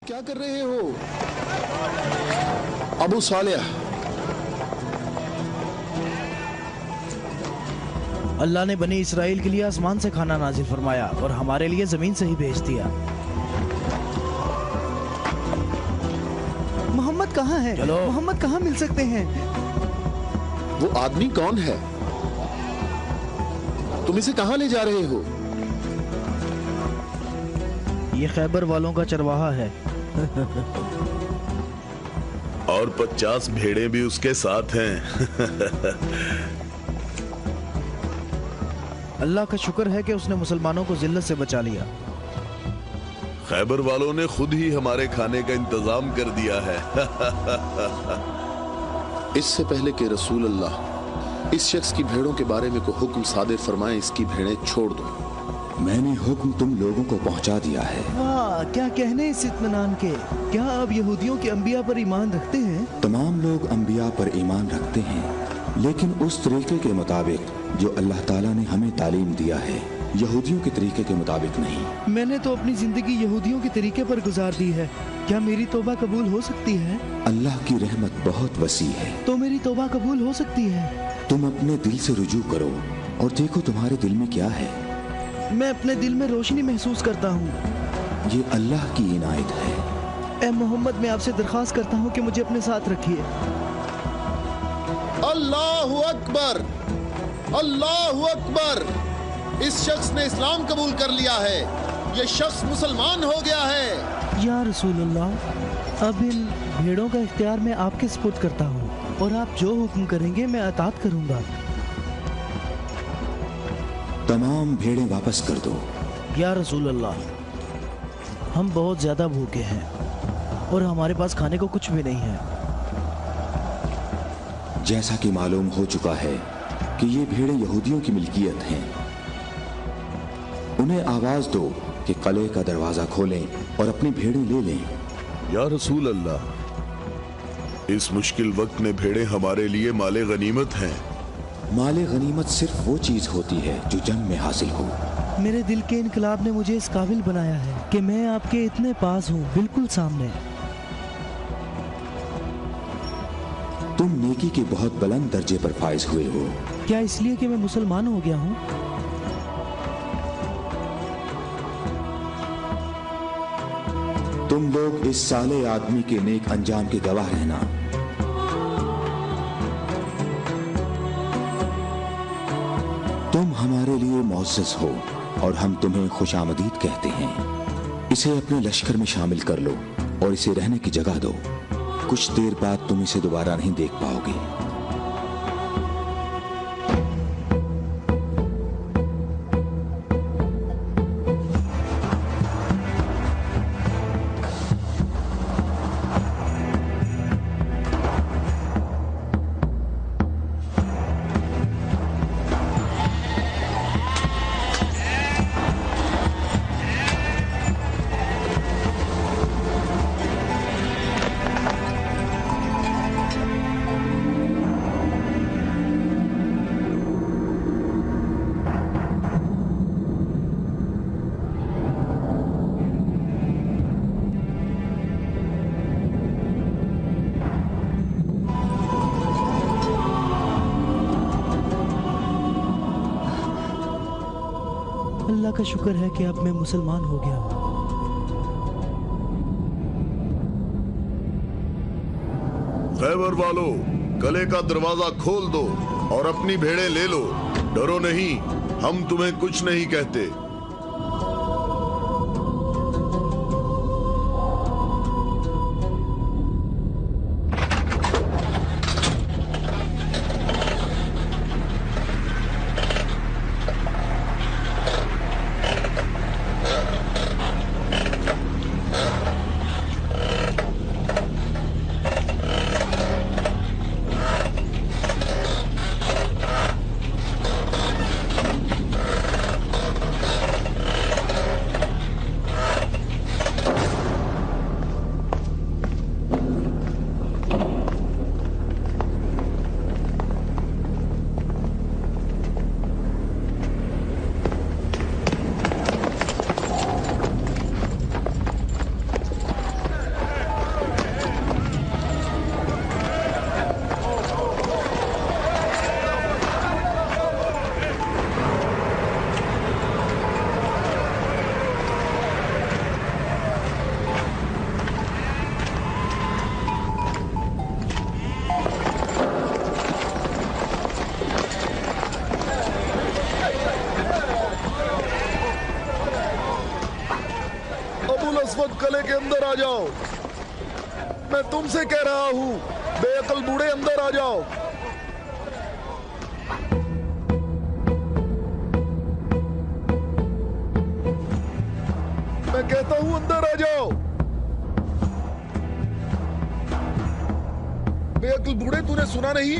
क्या कर रहे हो अबू सालेह? अल्लाह ने बनी इसराइल के लिए आसमान से खाना नाजिल फरमाया और हमारे लिए जमीन से ही भेज दिया। मोहम्मद कहाँ है? चलो। मोहम्मद कहाँ मिल सकते हैं? वो आदमी कौन है? तुम इसे कहां ले जा रहे हो? ये खैबर वालों का चरवाहा है। और 50 भेड़ें भी उसके साथ हैं। अल्लाह का शुक्र है कि उसने मुसलमानों को जिल्लत से बचा लिया। खैबर वालों ने खुद ही हमारे खाने का इंतजाम कर दिया है। इससे पहले कि रसूल अल्लाह इस शख्स की भेड़ों के बारे में कोई हुक्म सादिर फरमाए, इसकी भेड़ें छोड़ दो। मैंने हुक्म तुम लोगों को पहुंचा दिया है। वाह, क्या कहने इस इत्मीनान के। क्या आप यहूदियों के अंबिया पर ईमान रखते हैं? तमाम लोग अंबिया पर ईमान रखते हैं, लेकिन उस तरीके के मुताबिक जो अल्लाह ताला ने हमें तालीम दिया है, यहूदियों के तरीके के मुताबिक नहीं। मैंने तो अपनी जिंदगी यहूदियों के तरीके पर गुजार दी है। क्या मेरी तौबा कबूल हो सकती है? अल्लाह की रहमत बहुत वसी है। तो मेरी तौबा कबूल हो सकती है? तुम अपने दिल से रुजू करो और देखो तुम्हारे दिल में क्या है। मैं अपने दिल में रोशनी महसूस करता हूँ। ये अल्लाह की इनायत है। ए मोहम्मद, मैं आपसे दरख्वास्त करता हूँ कि मुझे अपने साथ रखिए। अल्लाहु अकबर, अल्लाहु अकबर। इस शख्स ने इस्लाम कबूल कर लिया है। ये शख्स मुसलमान हो गया है। या रसूलुल्लाह, अब इन भेड़ों का इख्तियार मैं आपके सुपुर्द करता हूँ और आप जो हुक्म करेंगे मैं अतात करूँगा। तमाम भेड़ें वापस कर दो। या रसूल अल्लाह, हम बहुत ज्यादा भूखे हैं और हमारे पास खाने को कुछ भी नहीं है। जैसा कि मालूम हो चुका है कि ये भेड़ें यहूदियों की मिल्कियत हैं, उन्हें आवाज दो कि कले का दरवाजा खोलें और अपनी भेड़ें ले लें। या रसूल अल्लाह, इस मुश्किल वक्त में भेड़ें हमारे लिए माले गनीमत हैं। माले गनीमत सिर्फ वो चीज होती है जो जंग में हासिल हो। मेरे दिल के इनकलाब ने मुझे इस काबिल बनाया है कि मैं आपके इतने पास हूँ, बिल्कुल सामने। तुम नेकी के बहुत बुलंद दर्जे पर फाइज हुए हो। क्या इसलिए कि मैं मुसलमान हो गया हूँ? तुम लोग इस साले आदमी के नेक अंजाम के गवाह रहना। तुम हमारे लिए मुअज़्ज़ज़ हो और हम तुम्हें खुशामदीद कहते हैं। इसे अपने लश्कर में शामिल कर लो और इसे रहने की जगह दो। कुछ देर बाद तुम इसे दोबारा नहीं देख पाओगे। अल्लाह का शुक्र है कि अब मैं मुसलमान हो गया हूँ। खैबर वालों, कले का दरवाजा खोल दो और अपनी भेड़ें ले लो। डरो नहीं, हम तुम्हें कुछ नहीं कहते। कले के अंदर आ जाओ। मैं तुमसे कह रहा हूं, बेअकल बूढ़े अंदर आ जाओ। मैं कहता हूं अंदर आ जाओ। बेअकल बूढ़े, तूने सुना नहीं?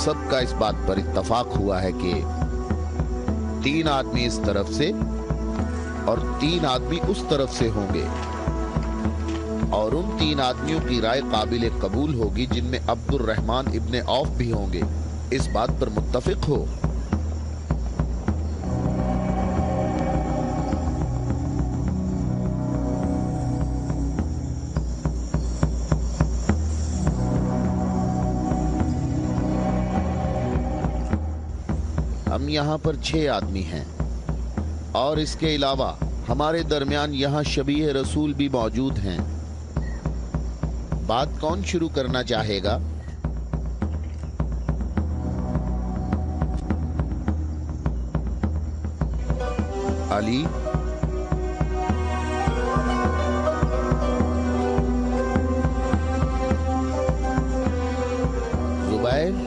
सबका इस बात पर इत्तफाक हुआ है कि 3 आदमी इस तरफ से और 3 आदमी उस तरफ से होंगे, और उन 3 आदमियों की राय काबिल कबूल होगी जिनमें अब्दुल रहमान इब्ने औफ भी होंगे। इस बात पर मुत्तफिक हो? हम यहाँ पर 6 आदमी हैं, और इसके अलावा हमारे दरमियान यहाँ शबीह रसूल भी मौजूद हैं। बात कौन शुरू करना चाहेगा? अली? जुबैर?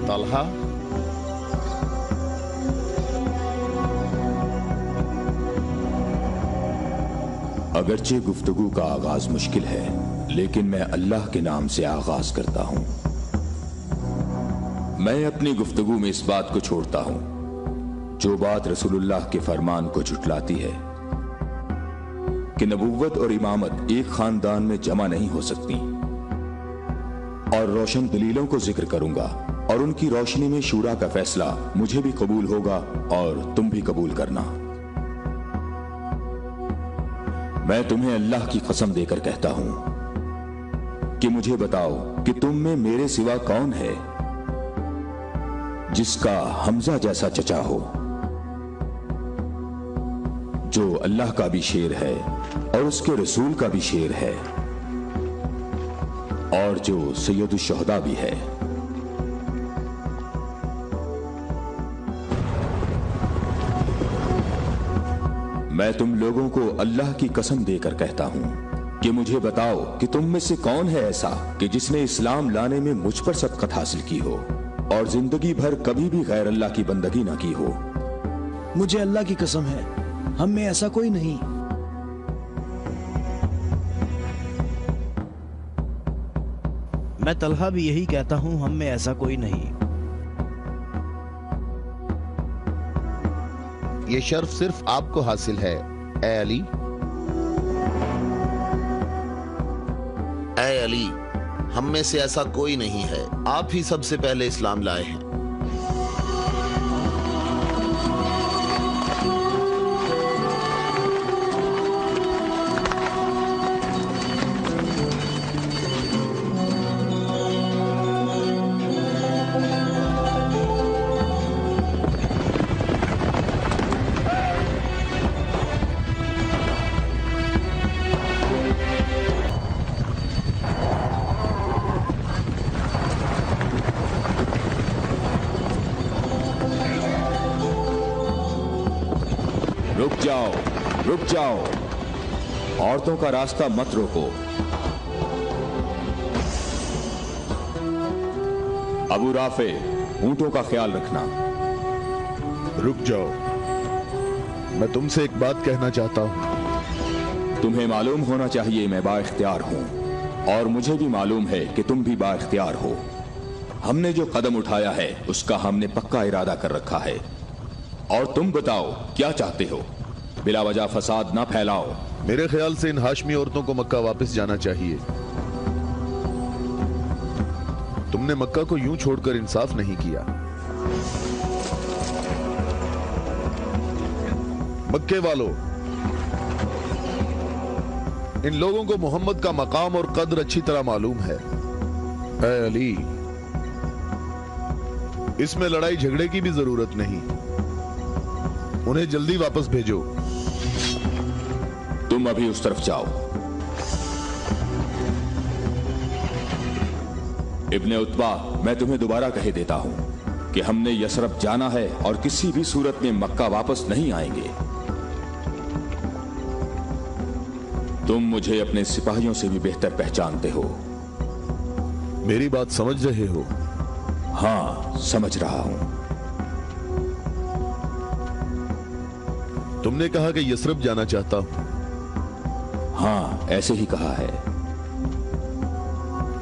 तलहा? अगरचे गुफ्तगू का आगाज मुश्किल है, लेकिन मैं अल्लाह के नाम से आगाज करता हूं। मैं अपनी गुफ्तगू में इस बात को छोड़ता हूं जो बात रसूलुल्लाह के फरमान को झुटलाती है कि नबुव्वत और इमामत एक खानदान में जमा नहीं हो सकती, और रोशन दलीलों को जिक्र करूंगा, और उनकी रोशनी में शूरा का फैसला मुझे भी कबूल होगा और तुम भी कबूल करना। मैं तुम्हें अल्लाह की कसम देकर कहता हूं कि मुझे बताओ कि तुम में मेरे सिवा कौन है जिसका हमजा जैसा चचा हो, जो अल्लाह का भी शेर है और उसके रसूल का भी शेर है, और जो सैयदुल शुहदा भी है। मैं तुम लोगों को अल्लाह की कसम देकर कहता हूं कि मुझे बताओ कि तुम में से कौन है ऐसा कि जिसने इस्लाम लाने में मुझ पर सबकत हासिल की हो और जिंदगी भर कभी भी गैर अल्लाह की बंदगी ना की हो। मुझे अल्लाह की कसम है, हम में ऐसा कोई नहीं। मैं तलहा भी यही कहता हूं, हम में ऐसा कोई नहीं। ये शर्फ सिर्फ आपको हासिल है, ए अली। ए अली, हम में से ऐसा कोई नहीं है, आप ही सबसे पहले इस्लाम लाए हैं। रुक जाओ, औरतों का रास्ता मत रोको। अबू राफे, ऊंटों का ख्याल रखना। रुक जाओ, मैं तुमसे एक बात कहना चाहता हूं। तुम्हें मालूम होना चाहिए मैं बाइख्तियार हूं, और मुझे भी मालूम है कि तुम भी बाइख्तियार हो। हमने जो कदम उठाया है उसका हमने पक्का इरादा कर रखा है, और तुम बताओ क्या चाहते हो? बिला वजह फसाद ना फैलाओ। मेरे ख्याल से इन हाशमी औरतों को मक्का वापस जाना चाहिए। तुमने मक्का को यूं छोड़कर इंसाफ नहीं किया। मक्के वालों, इन लोगों को मोहम्मद का मकाम और कद्र अच्छी तरह मालूम है। ऐ अली, इसमें लड़ाई झगड़े की भी जरूरत नहीं, उन्हें जल्दी वापस भेजो। तुम अभी उस तरफ जाओ। इब्ने उतबा, मैं तुम्हें दोबारा कह देता हूं कि हमने यसरब जाना है और किसी भी सूरत में मक्का वापस नहीं आएंगे। तुम मुझे अपने सिपाहियों से भी बेहतर पहचानते हो। मेरी बात समझ रहे हो? हां, समझ रहा हूं। तुमने कहा कि यसरब जाना चाहता हूं। हां, ऐसे ही कहा है।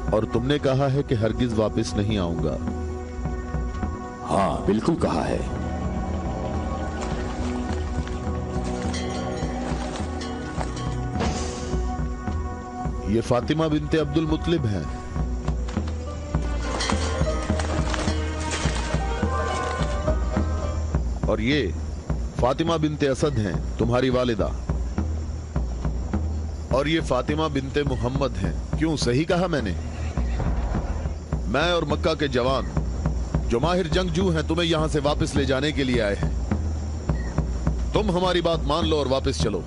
और तुमने कहा है कि हरगिज वापस नहीं आऊंगा। हां, बिल्कुल कहा है। ये फातिमा बिनते अब्दुल मुत्तलिब हैं। और ये फातिमा बिनते असद हैं, तुम्हारी वालिदा। और ये फातिमा बिनते मोहम्मद हैं। क्यों, सही कहा मैंने? मैं और मक्का के जवान जो माहिर जंगजू हैं तुम्हें यहां से वापस ले जाने के लिए आए हैं। तुम हमारी बात मान लो और वापस चलो,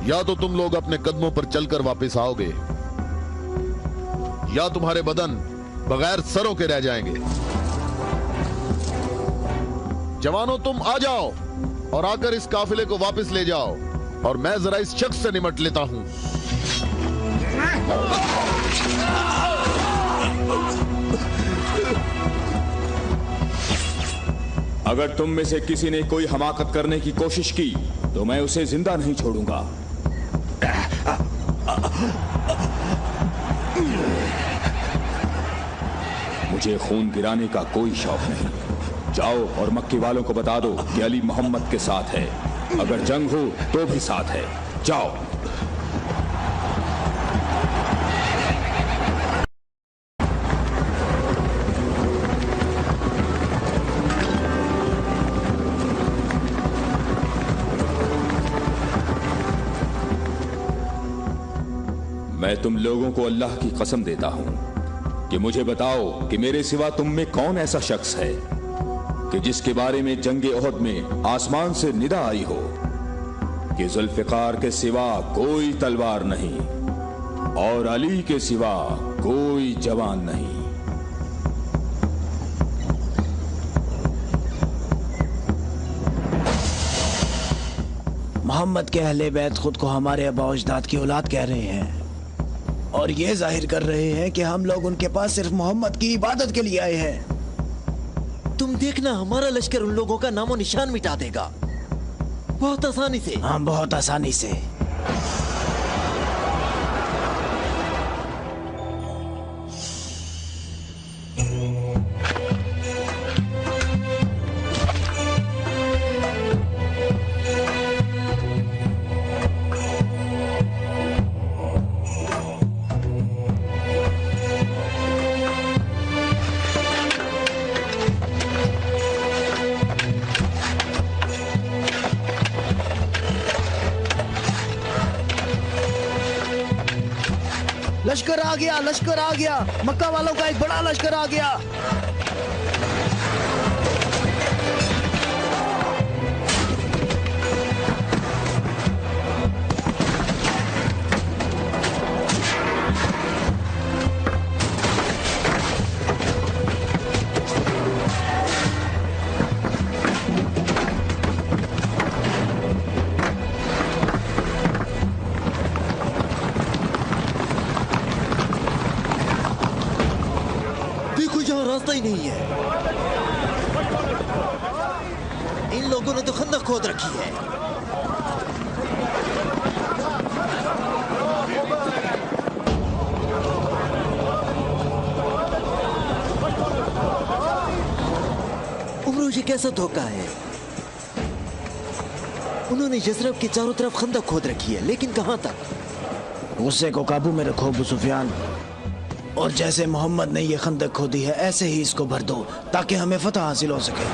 या तो तुम लोग अपने कदमों पर चलकर वापस आओगे, या तुम्हारे बदन बगैर सरों के रह जाएंगे। जवानों, तुम आ जाओ और आकर इस काफिले को वापस ले जाओ, और मैं जरा इस शख्स से निमट लेता हूं। अगर तुम में से किसी ने कोई हमाकत करने की कोशिश की तो मैं उसे जिंदा नहीं छोड़ूंगा। मुझे खून गिराने का कोई शौक नहीं। जाओ और मक्के वालों को बता दो कि अली मोहम्मद के साथ है, अगर जंग हो तो भी साथ है। जाओ। मैं तुम लोगों को अल्लाह की कसम देता हूं कि मुझे बताओ कि मेरे सिवा तुम में कौन ऐसा शख्स है कि जिसके बारे में जंगे ओहद में आसमान से निदा आई हो कि जुल्फिकार के सिवा कोई तलवार नहीं और अली के सिवा कोई जवान नहीं। मोहम्मद के अहले बैत खुद को हमारे आबा अजदाद की औलाद कह रहे हैं और ये जाहिर कर रहे हैं कि हम लोग उनके पास सिर्फ मोहम्मद की इबादत के लिए आए हैं। तुम देखना, हमारा लश्कर उन लोगों का नामो निशान मिटा देगा, बहुत आसानी से। हाँ, बहुत आसानी से। लश्कर आ गया, लश्कर आ गया, मक्का वालों का एक बड़ा लश्कर आ गया। रास्ता ही नहीं है। इन लोगों ने तो खंदक खोद रखी है। उमरो, ये कैसा धोखा है? उन्होंने यसरब के चारों तरफ खंदक खोद रखी है, लेकिन कहां तक? गुस्से को काबू में रखो अबू सुफियान, और जैसे मोहम्मद ने ये खंदक खोदी है ऐसे ही इसको भर दो ताकि हमें फतह हासिल हो सके।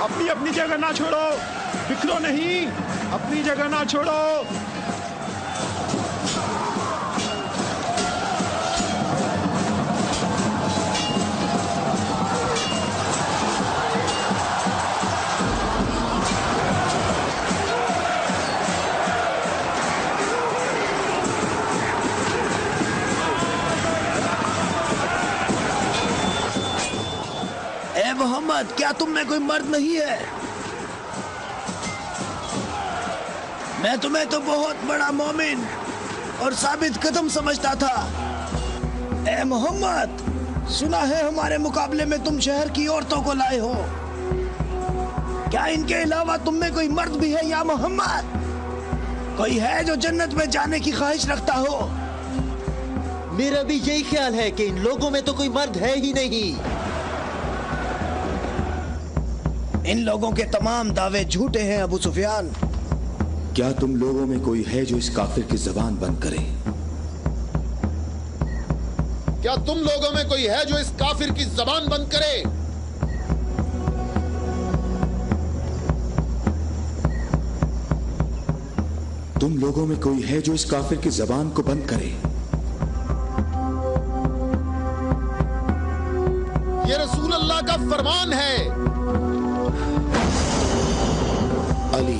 अपनी अपनी जगह ना छोड़ो, बिखरो नहीं, अपनी जगह ना छोड़ो। मोहम्मद, क्या तुम में कोई मर्द नहीं है? मैं तुम्हें तो बहुत बड़ा मोमिन और साबित कदम समझता था। ए मोहम्मद, सुना है हमारे मुकाबले में तुम शहर की औरतों को लाए हो। क्या इनके अलावा तुम में कोई मर्द भी है या मोहम्मद? कोई है जो जन्नत में जाने की ख्वाहिश रखता हो? मेरा भी यही ख्याल है कि इन लोगों में तो कोई मर्द है ही नहीं। इन लोगों के तमाम दावे झूठे हैं अबू सुफियान। क्या तुम लोगों में कोई है जो इस काफिर की जबान बंद करे? क्या तुम लोगों में कोई है जो इस काफिर की जबान बंद करे? तुम लोगों में कोई है जो इस काफिर की जबान को बंद करे? ये रसूल अल्लाह का फरमान है। अली,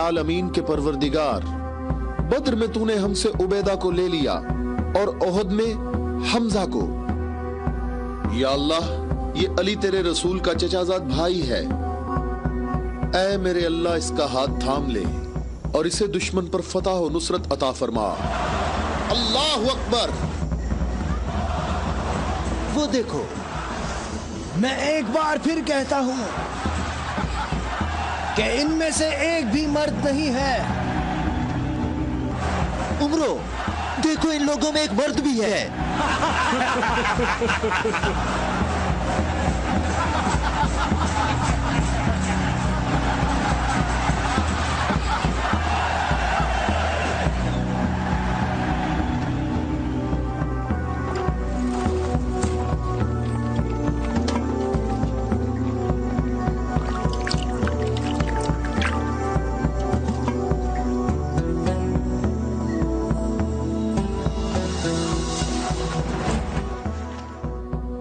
आलमीन के परवरदिगार, बद्र में तूने हमसे उबैदा को ले लिया और ओहद में हमजा को। या अल्लाह, ये अली तेरे रसूल का चचाजाद भाई है। ऐ मेरे अल्लाह, इसका हाथ थाम ले और इसे दुश्मन पर फतह और नुसरत अता फरमा। अल्लाहु अकबर। वो देखो, मैं एक बार फिर कहता हूं कि इनमें से एक भी मर्द नहीं है। उमरो, देखो इन लोगों में एक मर्द भी है।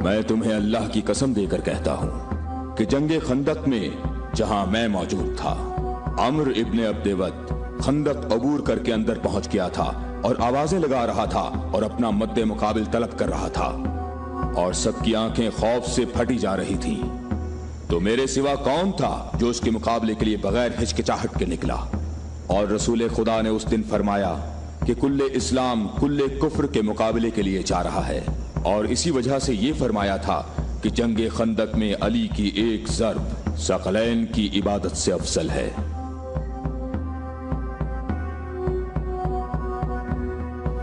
मैं तुम्हें अल्लाह की कसम देकर कहता हूं कि जंगे खंदक में जहां मैं मौजूद था, अम्र इब्ने अब्देवद खंदक अबूर करके अंदर पहुंच गया था और आवाजें लगा रहा था और अपना मद्दे मुकाबिल तलब कर रहा था और सबकी आंखें खौफ से फटी जा रही थी। तो मेरे सिवा कौन था जो उसके मुकाबले के लिए बगैर हिचकिचाहट के निकला? और रसूल खुदा ने उस दिन फरमाया कि कुल्ले इस्लाम कुल्ले कुफ्र के मुकाबले के लिए जा रहा है। और इसी वजह से ये फरमाया था कि जंगे खंदक में अली की एक ज़र्ब सकलैन की इबादत से अफजल है।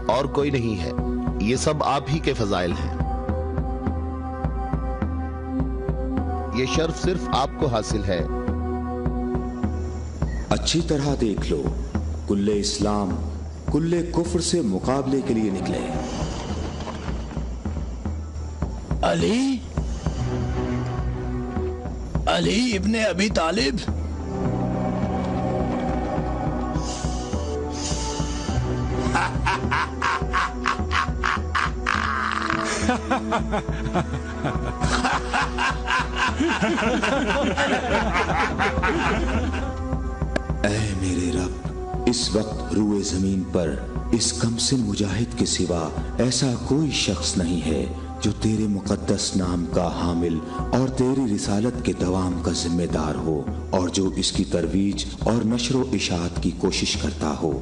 और कोई नहीं है, ये सब आप ही के फजाइल हैं। ये शर्फ सिर्फ आपको हासिल है। अच्छी तरह देख लो, कुल्ले इस्लाम कुल्ले कुफ्र से मुकाबले के लिए निकले। अली, अली इब्ने अबी तालिब। ऐ मेरे रब, इस वक्त रूए जमीन पर इस कमसिन मुजाहिद के सिवा ऐसा कोई शख्स नहीं है जो तेरे मुकद्दस नाम का हामिल और तेरी रिसालत के दवाम का जिम्मेदार हो, और जो इसकी तरवीज और नशर व इशाअत की कोशिश करता हो,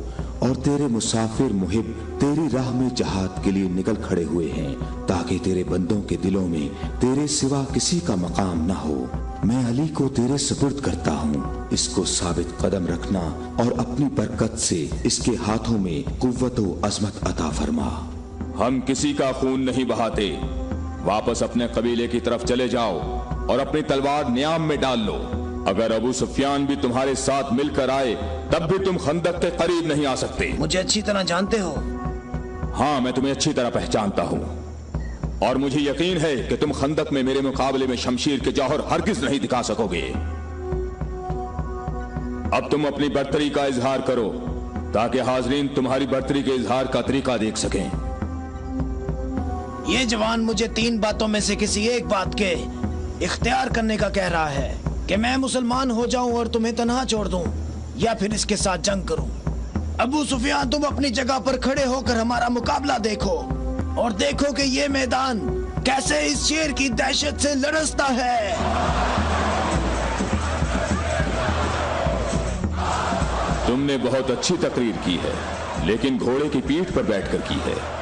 और तेरे मुसाफिर मुहिब तेरी राह में जहाद के लिए निकल खड़े हुए हैं, ताकि तेरे बंदों के दिलों में तेरे सिवा किसी का मकाम न हो। मैं अली को तेरे सुपुर्द करता हूँ, इसको साबित कदम रखना और अपनी बरकत से इसके हाथों में कुव्वत व अजमत अता फरमा। हम किसी का खून नहीं बहाते, वापस अपने कबीले की तरफ चले जाओ और अपनी तलवार नियाम में डाल लो। अगर अबू सुफियान भी तुम्हारे साथ मिलकर आए तब भी तुम खंदक के करीब नहीं आ सकते। मुझे अच्छी तरह जानते हो? हाँ, मैं तुम्हें अच्छी तरह पहचानता हूँ और मुझे यकीन है कि तुम खंदक में मेरे मुकाबले में शमशीर के जौहर हरगिज नहीं दिखा सकोगे। अब तुम अपनी बर्तरी का इजहार करो ताकि हाजरीन तुम्हारी बर्तरी के इजहार का तरीका देख सकें। ये जवान मुझे 3 बातों में से किसी एक बात के इख्तियार करने का कह रहा है कि मैं मुसलमान हो जाऊं और तुम्हें तन्हा छोड़ दूं, या फिर इसके साथ जंग करूं। अबू सुफियान, तुम अपनी जगह पर खड़े होकर हमारा मुकाबला देखो और देखो कि ये मैदान कैसे इस शेर की दहशत से लरसता है। तुमने बहुत अच्छी तकरीर की है, लेकिन घोड़े की पीठ पर बैठकर की है।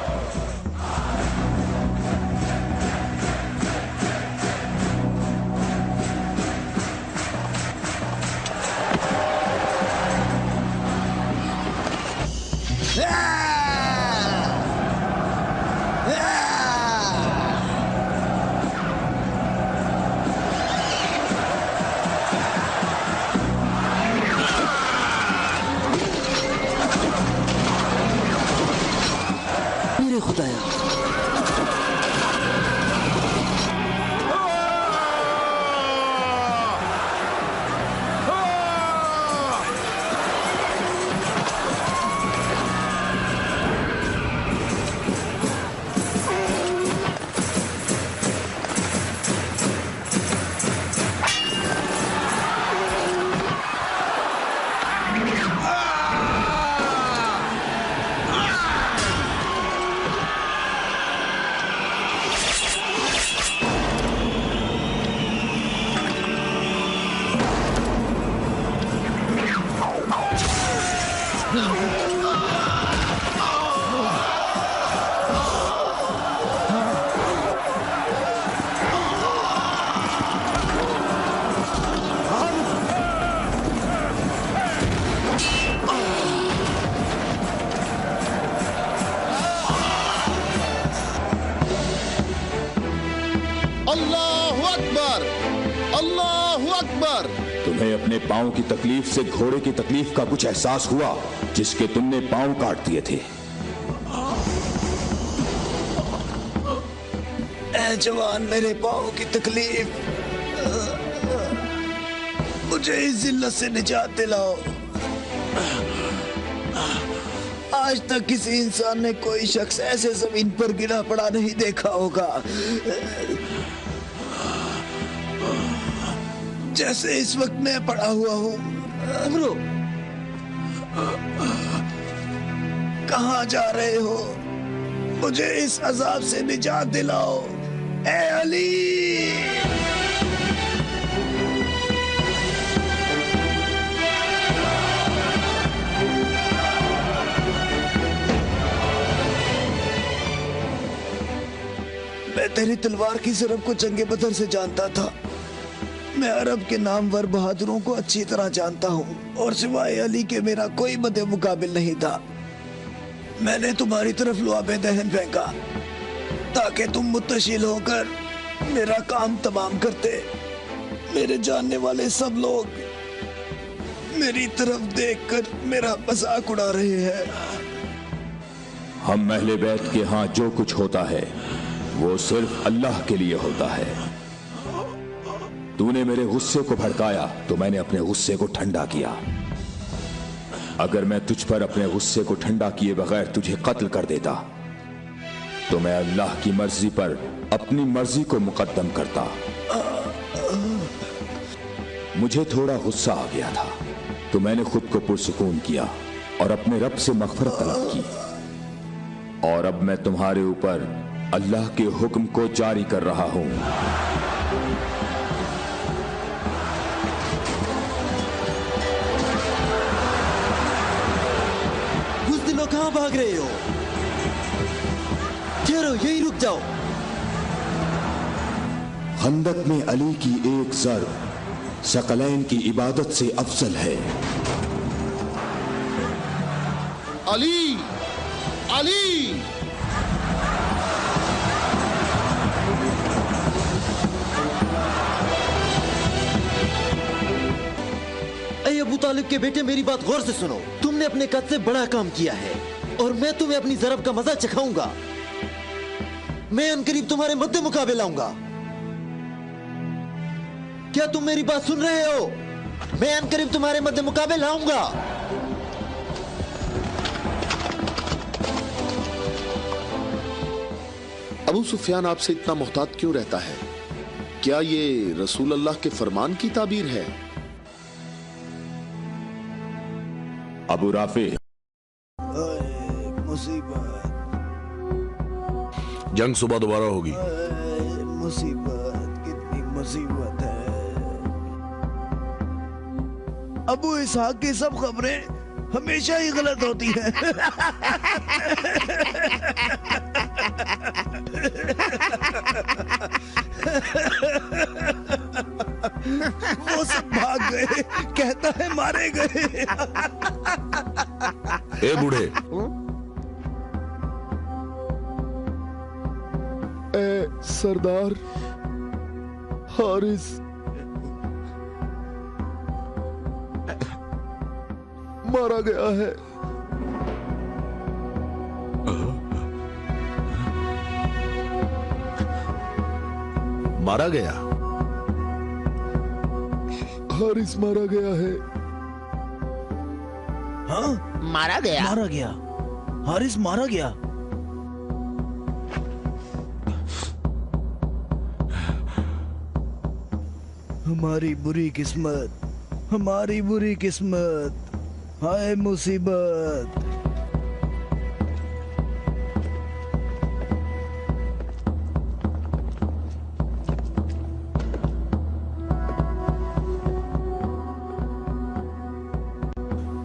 मेरे खुदाया, अल्लाहु अकबर, अल्लाहु अकबर। तुम्हें अपने पांव की तकलीफ से घोड़े की तकलीफ का कुछ एहसास हुआ जिसके तुमने पांव काट दिए थे? ऐ जवान, मेरे पाँव की तकलीफ, मुझे इस जिल्लत से निजात दिलाओ। आज तक किसी इंसान ने कोई शख्स ऐसे जमीन पर गिरा पड़ा नहीं देखा होगा जैसे इस वक्त मैं पड़ा हुआ हूँ। अमरो, कहाँ जा रहे हो? मुझे इस अजाब से निजात दिलाओ, ऐ अली। मैं तेरी तलवार की ज़रब को जंगे बदर से जानता था। मैं अरब के नामवर बहादुरों को अच्छी तरह जानता हूँ और सिवाय अली के मेरा कोई मदे मुकाबिल नहीं था। मैंने तुम्हारी तरफ लुआबे दहन फेंका ताकि तुम मुत्तशिल होकर मेरा काम तमाम करते। मेरे जानने वाले सब लोग मेरी तरफ देखकर मेरा मजाक उड़ा रहे हैं। हम अहले बैत के यहाँ जो कुछ होता है वो सिर्फ अल्लाह के लिए होता है। तूने मेरे गुस्से को भड़काया तो मैंने अपने गुस्से को ठंडा किया। अगर मैं तुझ पर अपने गुस्से को ठंडा किए बगैर तुझे कत्ल कर देता तो मैं अल्लाह की मर्जी पर अपनी मर्जी को मुकद्दम करता। मुझे थोड़ा गुस्सा आ गया था तो मैंने खुद को पुरसुकून किया और अपने रब से मग़फ़िरत तलब की। और अब मैं तुम्हारे ऊपर अल्लाह के हुक्म को जारी कर रहा हूं। बुज़दिलों कहां भाग रहे हो? ठहरो, यहीं रुक जाओ। खंदक में अली की एक ज़र्ब सकलैन की इबादत से अफजल है। अली, अली। ऐ अबू तालिब के बेटे, मेरी बात गौर से सुनो। तुमने अपने कद से बड़ा काम किया है और मैं तुम्हें अपनी ज़रब का मजा चखाऊंगा। मैं अनकरीब तुम्हारे मद्दे मुकाबले लाऊंगा। क्या तुम मेरी बात सुन रहे हो? मैं अनकरीब तुम्हारे मद्दे मुकाबले लाऊंगा। अबू सुफियान आपसे इतना मोहतात क्यों रहता है? क्या ये रसूल अल्लाह के फरमान की ताबीर है? अबू राफे, मुसीबत, जंग सुबह दोबारा होगी। मुसीबत, कितनी मुसीबत है। अबू इसहाक की सब खबरें हमेशा ही गलत होती हैं। वो सब भाग गए, कहता है मारे गए। ए बूढ़े, ए सरदार हारिस, मारा गया है। मारा गया? हारिस मारा गया है। हाँ, मारा गया? मारा गया, हारिस मारा गया। हमारी बुरी किस्मत, हमारी बुरी किस्मत, हाय मुसीबत।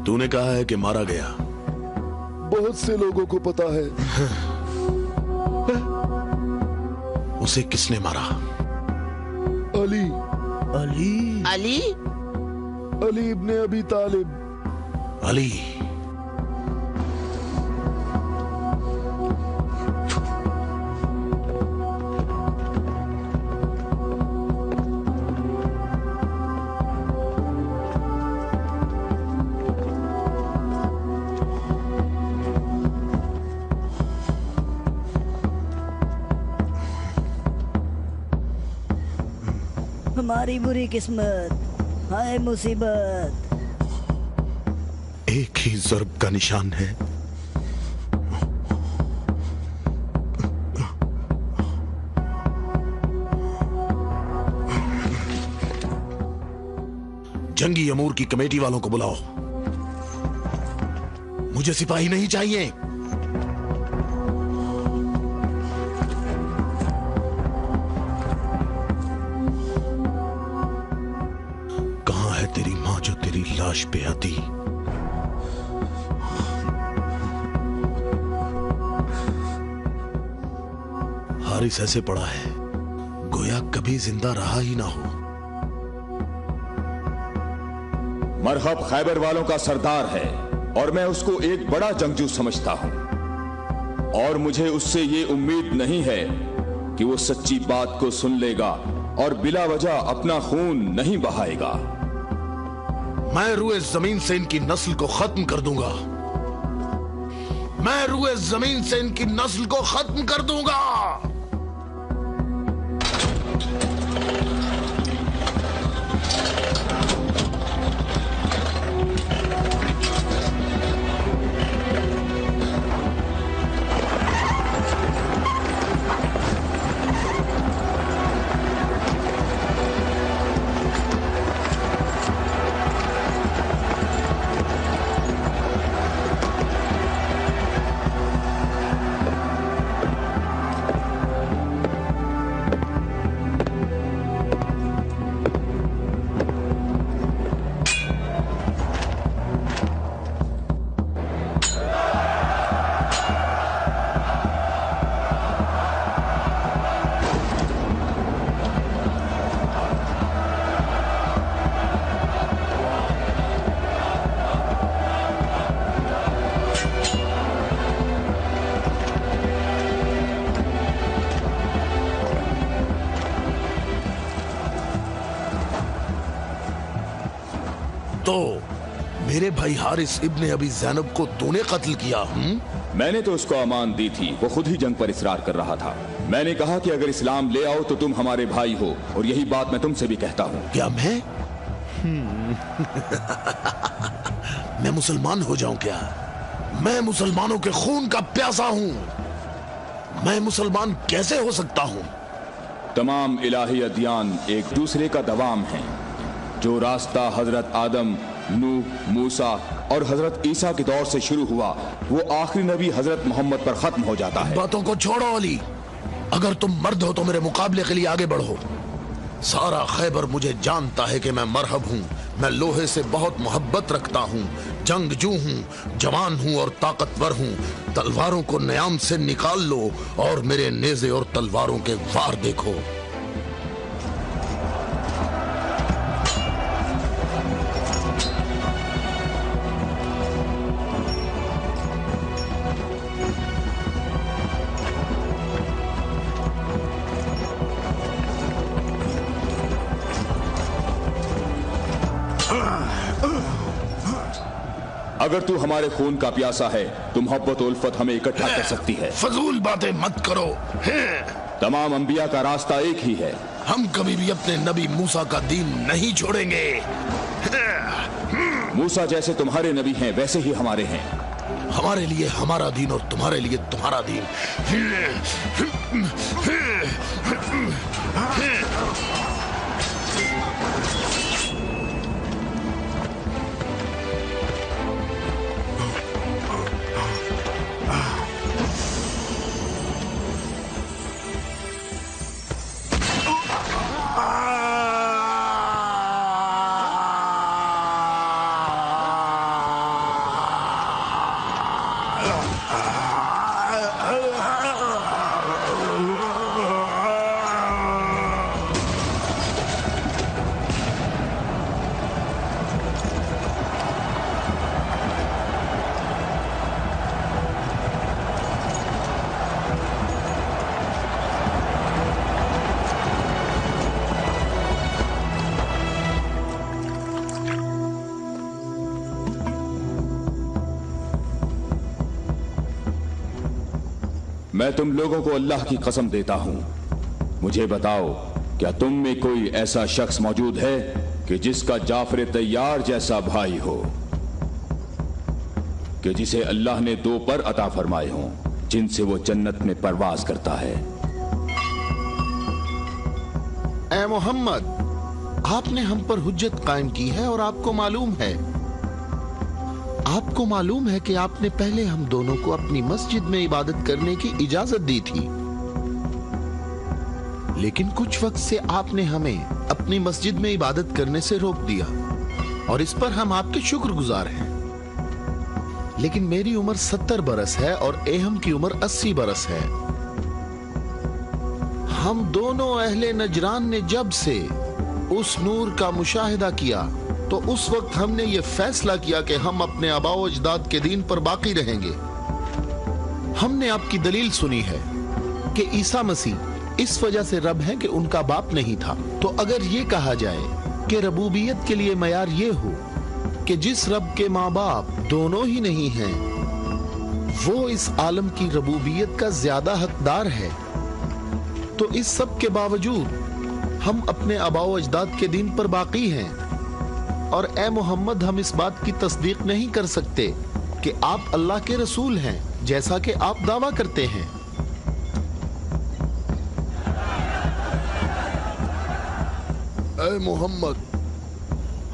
तूने कहा है कि मारा गया। बहुत से लोगों को पता है। उसे किसने मारा? अली। अली? अली? अली इब्ने अबी तालिब। अली। हमारी बुरी किस्मत, हाय मुसीबत। एक ही ज़र्ब का निशान है। जंगी अमूर की कमेटी वालों को बुलाओ। मुझे सिपाही नहीं चाहिए। कहां है तेरी मां जो तेरी लाश पे आती? हारिस ऐसे पड़ा है गोया कभी जिंदा रहा ही ना हो। मरहब खैबर वालों का सरदार है और मैं उसको एक बड़ा जंगजू समझता हूं और मुझे उससे ये उम्मीद नहीं है कि वो सच्ची बात को सुन लेगा और बिला वजह अपना खून नहीं बहाएगा। मैं रूए जमीन से इनकी नस्ल को खत्म कर दूंगा। मैं रूए जमीन से इनकी नस्ल को खत्म कर दूंगा। तो मेरे भाई हारिस इब्ने अबी ज़ैनब को तूने कत्ल किया? मैंने तो उसको अमान दी थी, वो खुद ही जंग पर इसरार कर रहा था। मैंने कहा कि अगर इस्लाम ले आओ तो तुम हमारे भाई हो, और यही बात मैं तुमसे भी कहता हूँ। क्या मैं मैं मुसलमान हो जाऊं क्या? मैं मुसलमानों के खून का प्यासा हूं। मैं मुसलमान कैसे हो सकता हूं? तमाम इलाही अदियान एक दूसरे का दवाम है। जो रास्ता हजरत आदम, नूह, मूसा और हजरत ईसा के दौर से शुरू हुआ, वो आखिरी नबी हजरत मोहम्मद पर खत्म हो जाता है। बातों को छोड़ो अली, अगर तुम मर्द हो तो मेरे मुकाबले के लिए आगे बढ़ो। सारा खैबर मुझे जानता है कि मैं मरहब हूँ। मैं लोहे से बहुत मोहब्बत रखता हूँ, जंगजू हूँ, जवान हूँ और ताकतवर हूँ। तलवारों को न्याम से निकाल लो और मेरे नेज़े और तलवारों के वार देखो। अगर तू हमारे खून का प्यासा है तो मोहब्बत और उल्फत हमें इकट्ठा कर सकती है। फजूल बातें मत करो। तमाम अंबिया का रास्ता एक ही है। हम कभी भी अपने नबी मूसा का दीन नहीं छोड़ेंगे। मूसा जैसे तुम्हारे नबी हैं वैसे ही हमारे हैं। हमारे लिए हमारा दीन और तुम्हारे लिए तुम्हारा दीन। मैं तुम लोगों को अल्लाह की कसम देता हूं, मुझे बताओ क्या तुम में कोई ऐसा शख्स मौजूद है कि जिसका जाफर तैयार जैसा भाई हो, कि जिसे अल्लाह ने 2 पर अता फरमाए हों जिनसे वो जन्नत में परवाज करता है। ए मोहम्मद, आपने हम पर हुज्जत कायम की है और आपको मालूम है कि आपने पहले हम दोनों को अपनी मस्जिद में इबादत करने की इजाजत दी थी, लेकिन कुछ वक्त से आपने हमें अपनी मस्जिद में इबादत करने से रोक दिया और इस पर हम आपके शुक्रगुजार हैं। लेकिन मेरी उम्र 70 बरस है और एहम की उम्र 80 बरस है। हम दोनों अहले नजरान ने जब से उस नूर का मुशाहिदा किया तो उस वक्त हमने ये फैसला किया कि हम अपने आबाओ अजदाद के दीन पर बाकी रहेंगे। हमने आपकी दलील सुनी है कि ईसा मसीह इस वजह से रब है कि उनका बाप नहीं था। तो अगर ये कहा जाए कि रबूबियत के लिए मयार ये हो कि जिस रब के माँ बाप दोनों ही नहीं हैं, वो इस आलम की रबूबियत का ज्यादा हकदार है, तो इस सब के बावजूद हम अपने आबाओ अजदाद के दीन पर बाकी हैं। और ए मोहम्मद, हम इस बात की तस्दीक नहीं कर सकते कि आप अल्लाह के रसूल हैं जैसा कि आप दावा करते हैं। ए मोहम्मद,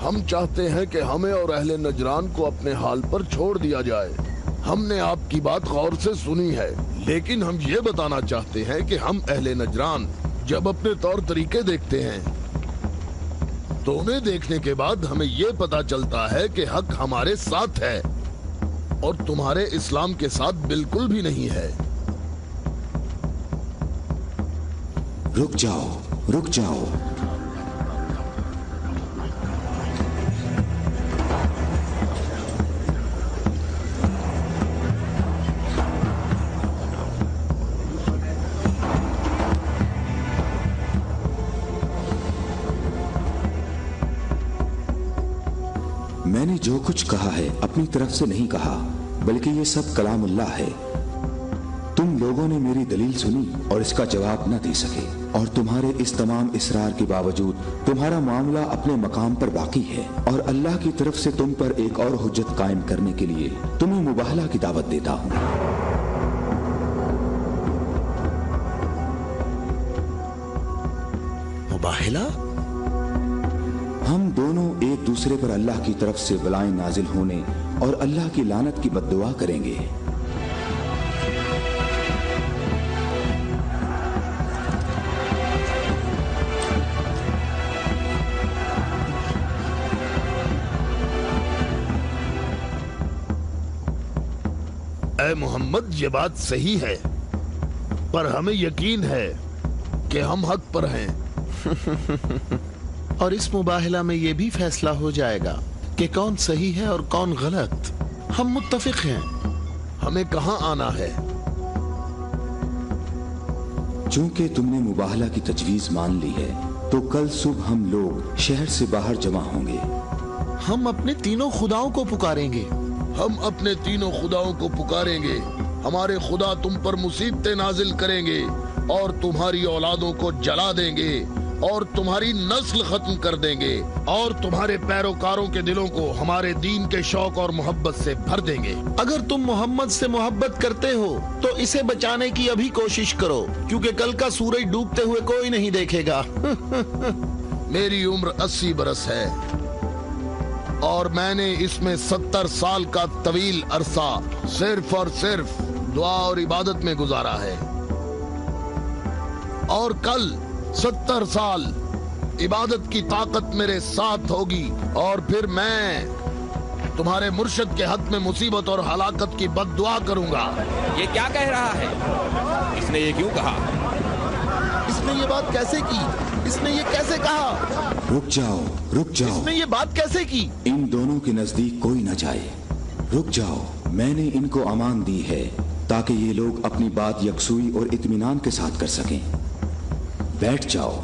हम चाहते हैं कि हमें और अहले नजरान को अपने हाल पर छोड़ दिया जाए। हमने आपकी बात गौर से सुनी है, लेकिन हम ये बताना चाहते हैं कि हम अहले नजरान जब अपने तौर तरीके देखते हैं तो उन्हें देखने के बाद हमें ये पता चलता है कि हक हमारे साथ है और तुम्हारे इस्लाम के साथ बिल्कुल भी नहीं है। रुक जाओ, रुक जाओ। जो कुछ कहा है अपनी तरफ से नहीं कहा, बल्कि ये सब कलामुल्लाह है। तुम लोगों ने मेरी दलील सुनी और इसका जवाब न दे सके, और तुम्हारे इस तमाम इसरार के बावजूद तुम्हारा मामला अपने मकाम पर बाकी है, और अल्लाह की तरफ से तुम पर एक और हुज्जत कायम करने के लिए तुम्हें मुबाहला की दावत देता हूँ। मुबाहला? हम दोनों एक दूसरे पर अल्लाह की तरफ से बलाएं नाजिल होने और अल्लाह की लानत की बद्दुआ करेंगे। ऐ मोहम्मद, ये बात सही है, पर हमें यकीन है कि हम हक पर हैं। और इस मुबाहला में ये भी फैसला हो जाएगा कि कौन सही है और कौन गलत। हम मुत्तफिक हैं। हमें कहाँ आना है? चूंकि तुमने मुबाहला की तजवीज मान ली है, तो कल सुबह हम लोग शहर से बाहर जमा होंगे। हम अपने तीनों खुदाओं को पुकारेंगे। हम अपने तीनों खुदाओं को पुकारेंगे। हमारे खुदा तुम पर मुसीबतें नाजिल करेंगे और तुम्हारी औलादों को जला देंगे और तुम्हारी नस्ल खत्म कर देंगे और तुम्हारे पैरोकारों के दिलों को हमारे दीन के शौक और मोहब्बत से भर देंगे। अगर तुम मोहम्मद से मोहब्बत करते हो तो इसे बचाने की अभी कोशिश करो, क्योंकि कल का सूरज डूबते हुए कोई नहीं देखेगा। मेरी उम्र 80 बरस है और मैंने इसमें 70 साल का तवील अरसा सिर्फ और सिर्फ दुआ और इबादत में गुजारा है, और कल 70 साल इबादत की ताकत मेरे साथ होगी और फिर मैं तुम्हारे मुर्शिद के हक में मुसीबत और हलाकत की बद्दुआ करूंगा। ये क्या कह रहा है? इसने ये क्यों कहा? इसने ये बात कैसे की? इसने ये कैसे कहा? रुक जाओ, रुक जाओ। इसने ये बात कैसे की? इन दोनों के नजदीक कोई न जाए। रुक जाओ, मैंने इनको अमान दी है ताकि ये लोग अपनी बात यकसुई और इत्मीनान के साथ कर सकें। बैठ जाओ।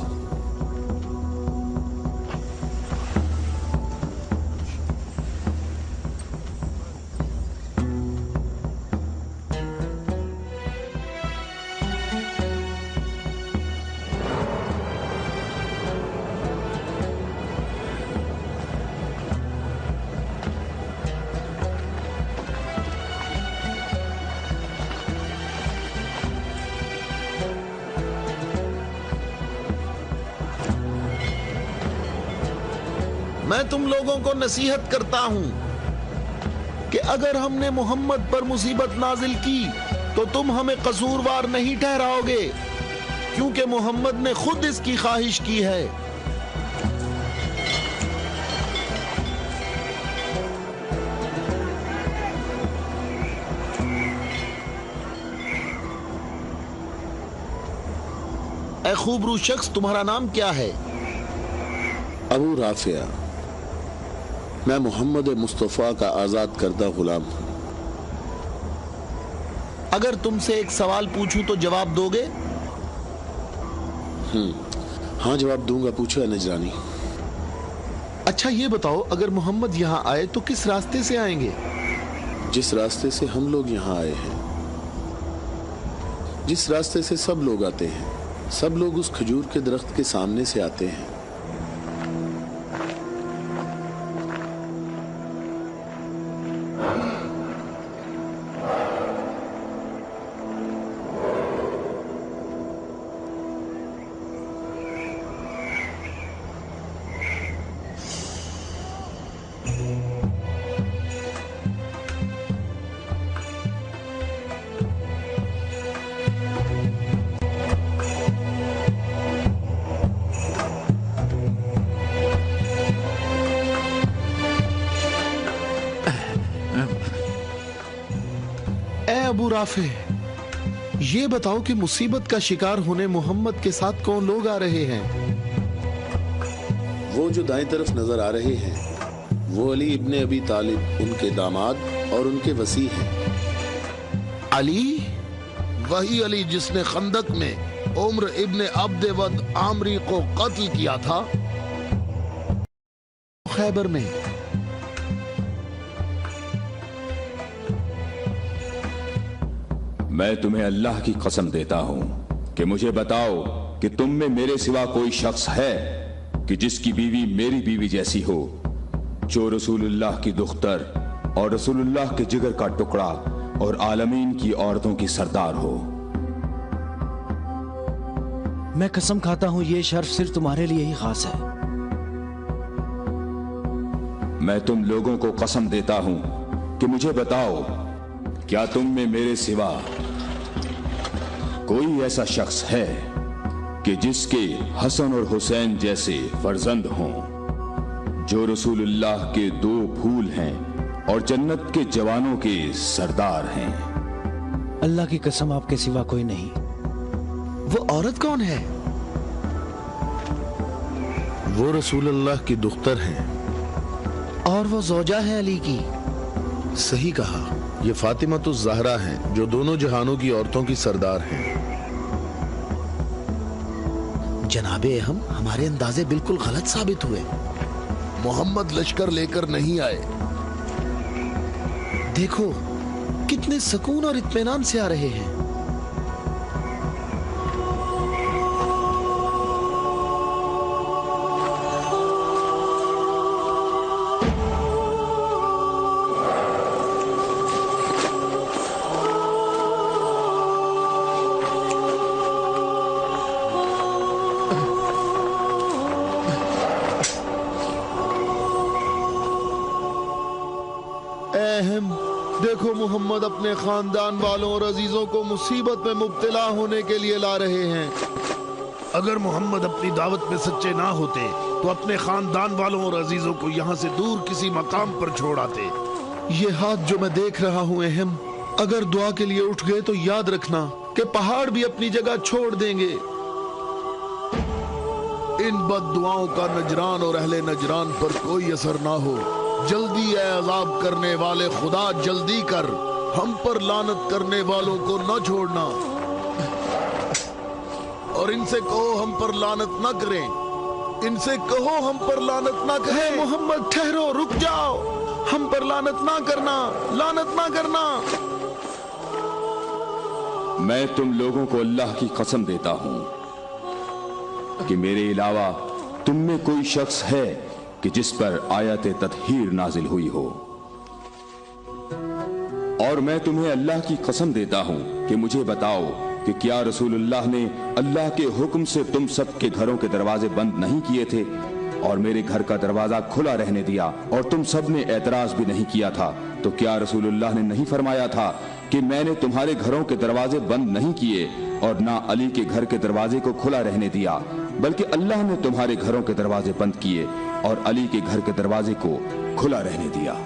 मैं तुम लोगों को नसीहत करता हूं कि अगर हमने मोहम्मद पर मुसीबत नाजिल की तो तुम हमें कसूरवार नहीं ठहराओगे, क्योंकि मोहम्मद ने खुद इसकी ख्वाहिश की है। ऐ खूबरू शख्स, तुम्हारा नाम क्या है? अबू राफिया। मैं मोहम्मद मुस्तफ़ा का आजाद करदा गुलाम हूं। अगर तुमसे एक सवाल पूछूं तो जवाब दोगे? हाँ, जवाब दूंगा। पूछो नजरानी। अच्छा ये बताओ, अगर मोहम्मद यहाँ आए तो किस रास्ते से आएंगे? जिस रास्ते से हम लोग यहाँ आए हैं, जिस रास्ते से सब लोग आते हैं। सब लोग उस खजूर के दरख्त के सामने से आते हैं। अबू राफे, ये बताओ कि मुसीबत का शिकार होने मोहम्मद के साथ कौन लोग आ रहे हैं? वो जो दाएं तरफ नजर आ रहे हैं वो अली इब्ने अबी तालिब, उनके दामाद और उनके वसी हैं। अली? वही अली जिसने खंदक में उम्र इब्ने अब्द वद आमरी को कत्ल किया था। खैबर में मैं तुम्हें अल्लाह की कसम देता हूं कि मुझे बताओ कि तुम में मेरे सिवा कोई शख्स है कि जिसकी बीवी मेरी बीवी जैसी हो, जो रसूलुल्लाह की दुख्तर और रसूलुल्लाह के जिगर का टुकड़ा और आलमीन की औरतों की सरदार हो। मैं कसम खाता हूं ये शर्फ सिर्फ तुम्हारे लिए ही खास है। मैं तुम लोगों को कसम देता हूं कि मुझे बताओ, क्या तुम में मेरे सिवा कोई ऐसा शख्स है कि जिसके हसन और हुसैन जैसे फर्जंद हों, जो रसूलुल्लाह के दो फूल हैं और जन्नत के जवानों के सरदार हैं? अल्लाह की कसम आपके सिवा कोई नहीं। वो औरत कौन है? वो रसूलुल्लाह की दुख्तर हैं। और वो ज़ौजा है अली की। सही कहा, ये फातिमा तो ज़हरा हैं, जो दोनों जहानों की औरतों की सरदार हैं। जनाबे हम हमारे अंदाजे बिल्कुल गलत साबित हुए। मोहम्मद लश्कर लेकर नहीं आए। देखो कितने सुकून और इत्मीनान से आ रहे हैं। देखो मोहम्मद अपने खानदान वालों और अजीजों को मुसीबत में मुब्तला होने के लिए ला रहे हैं। अगर मोहम्मद अपनी दावत में सच्चे ना होते तो अपने खानदान वालों और अजीजों को यहाँ से दूर किसी मकाम पर छोड़ आते। ये हाथ जो मैं देख रहा हूँ अहम, अगर दुआ के लिए उठ गए तो याद रखना कि पहाड़ भी अपनी जगह छोड़ देंगे। इन बद्दुआओं का नजरान और अहले नजरान पर कोई असर ना हो। जल्दी है अज़ाब करने वाले खुदा, जल्दी कर, हम पर लानत करने वालों को न छोड़ना। और इनसे कहो हम पर लानत न करें। इनसे कहो हम पर लानत न करें। मोहम्मद ठहरो, रुक जाओ। हम पर लानत ना करना, लानत ना करना। मैं तुम लोगों को अल्लाह की कसम देता हूं कि मेरे अलावा तुम में कोई शख्स है कि जिस पर आयत तत्हीर नाजिल हुई हो। और मैं तुम्हें अल्लाह की कसम देता हूं कि मुझे बताओ कि क्या रसूलुल्लाह ने अल्लाह के हुक्म से तुम सबके घरों के दरवाजे बंद नहीं किए थे और मेरे घर का दरवाजा खुला रहने दिया और तुम सब ने एतराज भी नहीं किया था? तो क्या रसूलुल्लाह ने नहीं फरमाया था कि मैंने तुम्हारे घरों के दरवाजे बंद नहीं किए और ना अली के घर के दरवाजे को खुला रहने दिया, बल्कि अल्लाह ने तुम्हारे घरों के दरवाजे बंद किए और अली के घर के दरवाजे को खुला रहने दिया।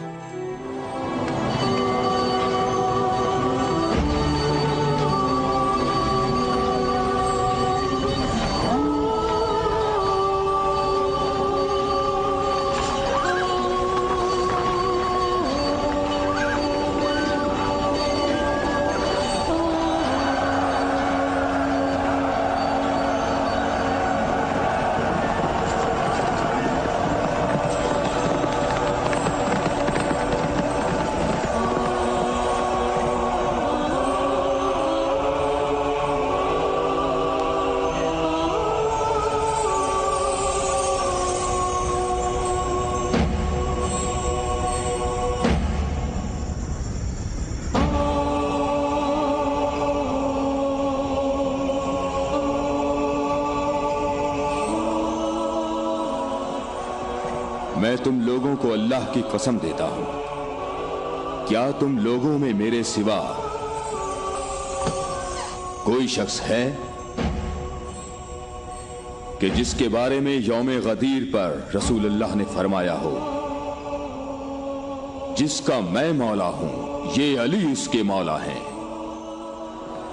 मैं तुम लोगों को अल्लाह की कसम देता हूं, क्या तुम लोगों में मेरे सिवा कोई शख्स है कि जिसके बारे में यौम गदीर पर रसूलुल्लाह ने फरमाया हो, जिसका मैं मौला हूं, ये अली उसके मौला हैं।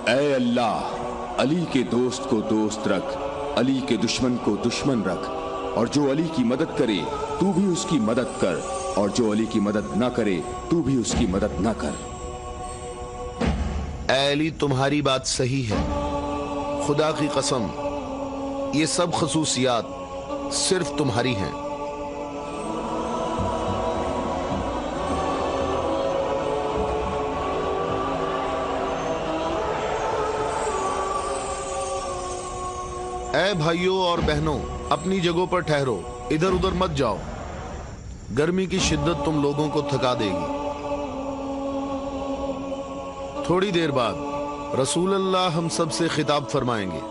ऐ अल्लाह, अली के दोस्त को दोस्त रख, अली के दुश्मन को दुश्मन रख, और जो अली की मदद करे तू भी उसकी मदद कर, और जो अली की मदद ना करे तू भी उसकी मदद ना कर। ऐ अली, तुम्हारी बात सही है। खुदा की कसम, ये सब खसूसियात सिर्फ तुम्हारी हैं। اے بھائیوں اور بہنوں، اپنی جگہوں پر ٹھہرو، ادھر ادھر مت جاؤ، گرمی کی شدت تم لوگوں کو تھکا دے گی۔ تھوڑی دیر بعد رسول اللہ ہم سب سے خطاب فرمائیں گے۔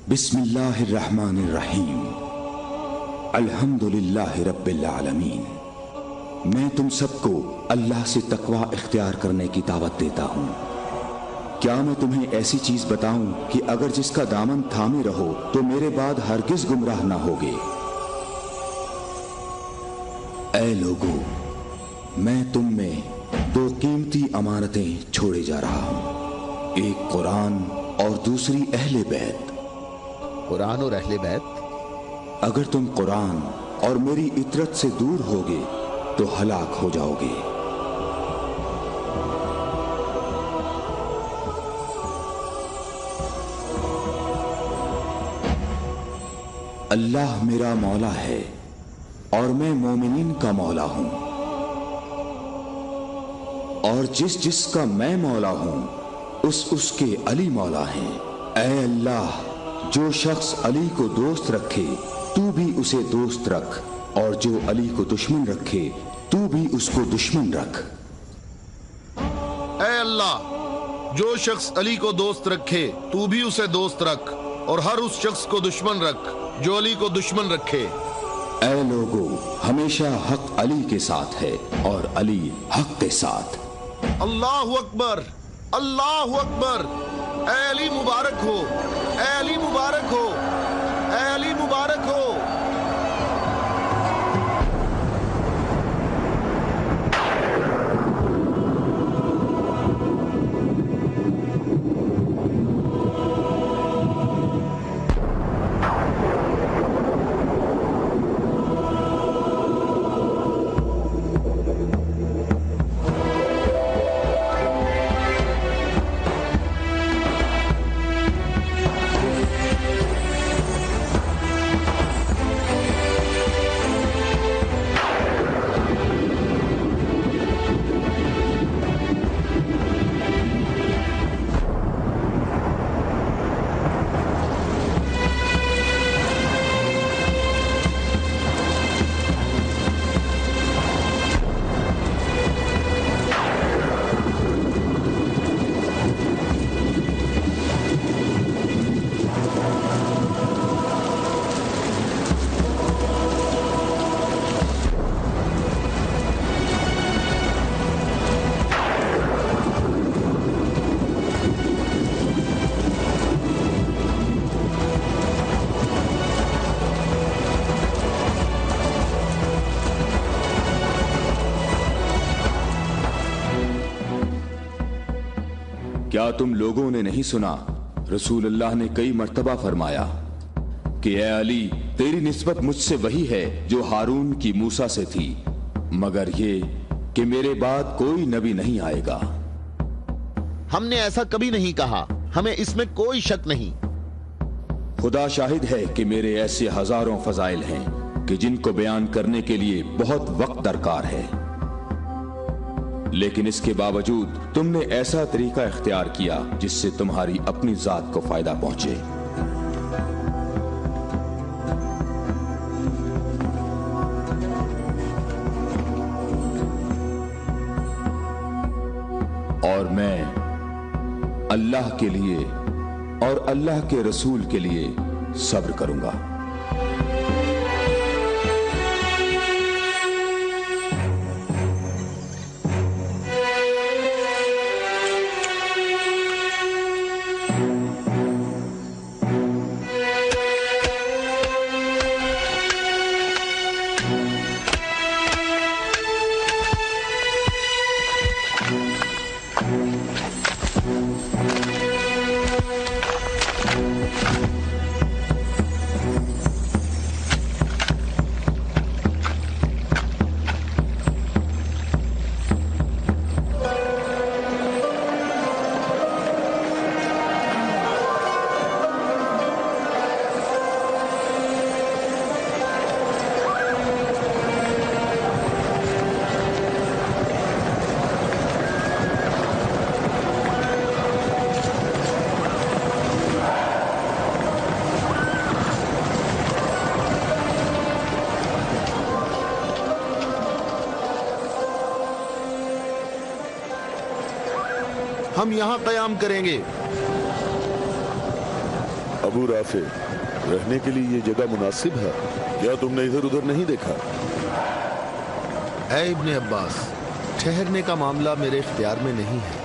بسم اللہ الرحمن الرحیم، الحمدللہ رب العالمین۔ میں تم سب کو اللہ سے تقوی اختیار کرنے کی دعوت دیتا ہوں۔ کیا میں تمہیں ایسی چیز بتاؤں کہ اگر جس کا دامن تھامے رہو تو میرے بعد ہرگز گمراہ نہ ہوگے؟ اے لوگو، میں تم میں دو قیمتی امانتیں چھوڑے جا رہا ہوں، ایک قرآن اور دوسری اہل بیت۔ قرآن اور اہل بیت؟ اگر تم قرآن اور میری اطرت سے دور ہوگے تو ہلاک ہو جاؤ گے۔ اللہ میرا مولا ہے اور میں مومنین کا مولا ہوں، اور جس کا میں مولا ہوں اس کے علی مولا ہیں۔ اے اللہ، جو شخص علی کو دوست رکھے تو بھی اسے دوست رکھ، اور جو علی کو دشمن رکھے تو بھی اس کو دشمن رکھ۔ اے اللہ، جو شخص علی کو دوست رکھے تو بھی اسے دوست رکھ، اور ہر اس شخص کو دشمن رکھ جو علی کو دشمن رکھے۔ اے لوگو، ہمیشہ حق علی کے ساتھ ہے اور علی حق کے ساتھ۔ اللہ اکبر، اللہ اکبر۔ اے علی مبارک ہو، اے علی مبارک ہو، اے علی مبارک ہو۔ کیا تم لوگوں نے نہیں سنا رسول اللہ نے کئی مرتبہ فرمایا کہ اے علی، تیری نسبت مجھ سے وہی ہے جو ہارون کی موسیٰ سے تھی، مگر یہ کہ میرے بعد کوئی نبی نہیں آئے گا۔ ہم نے ایسا کبھی نہیں کہا، ہمیں اس میں کوئی شک نہیں۔ خدا شاہد ہے کہ میرے ایسے ہزاروں فضائل ہیں کہ جن کو بیان کرنے کے لیے بہت وقت درکار ہے، لیکن اس کے باوجود تم نے ایسا طریقہ اختیار کیا جس سے تمہاری اپنی ذات کو فائدہ پہنچے۔ اور میں اللہ کے لیے اور اللہ کے رسول کے لیے صبر کروں گا۔ हम यहाँ कयाम करेंगे। अबू राफे, रहने के लिए ये जगह मुनासिब है? क्या तुमने इधर उधर नहीं देखा? ऐ इब्ने अब्बास, ठहरने का मामला मेरे इख्तियार में नहीं है।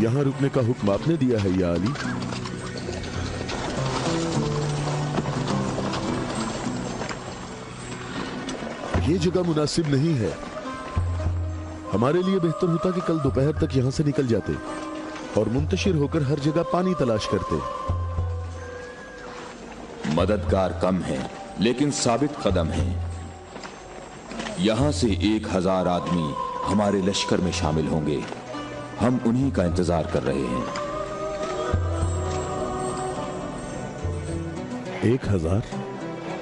यहाँ रुकने का हुक्म आपने दिया है या अली? ये जगह मुनासिब नहीं है। हमारे लिए बेहतर होता कि कल दोपहर तक यहाँ से निकल जाते और मुंतशिर होकर हर जगह पानी तलाश करते। मददगार कम हैं, लेकिन साबित कदम हैं। यहां से 1000 आदमी हमारे लश्कर में शामिल होंगे। हम उन्हीं का इंतजार कर रहे हैं। 1000?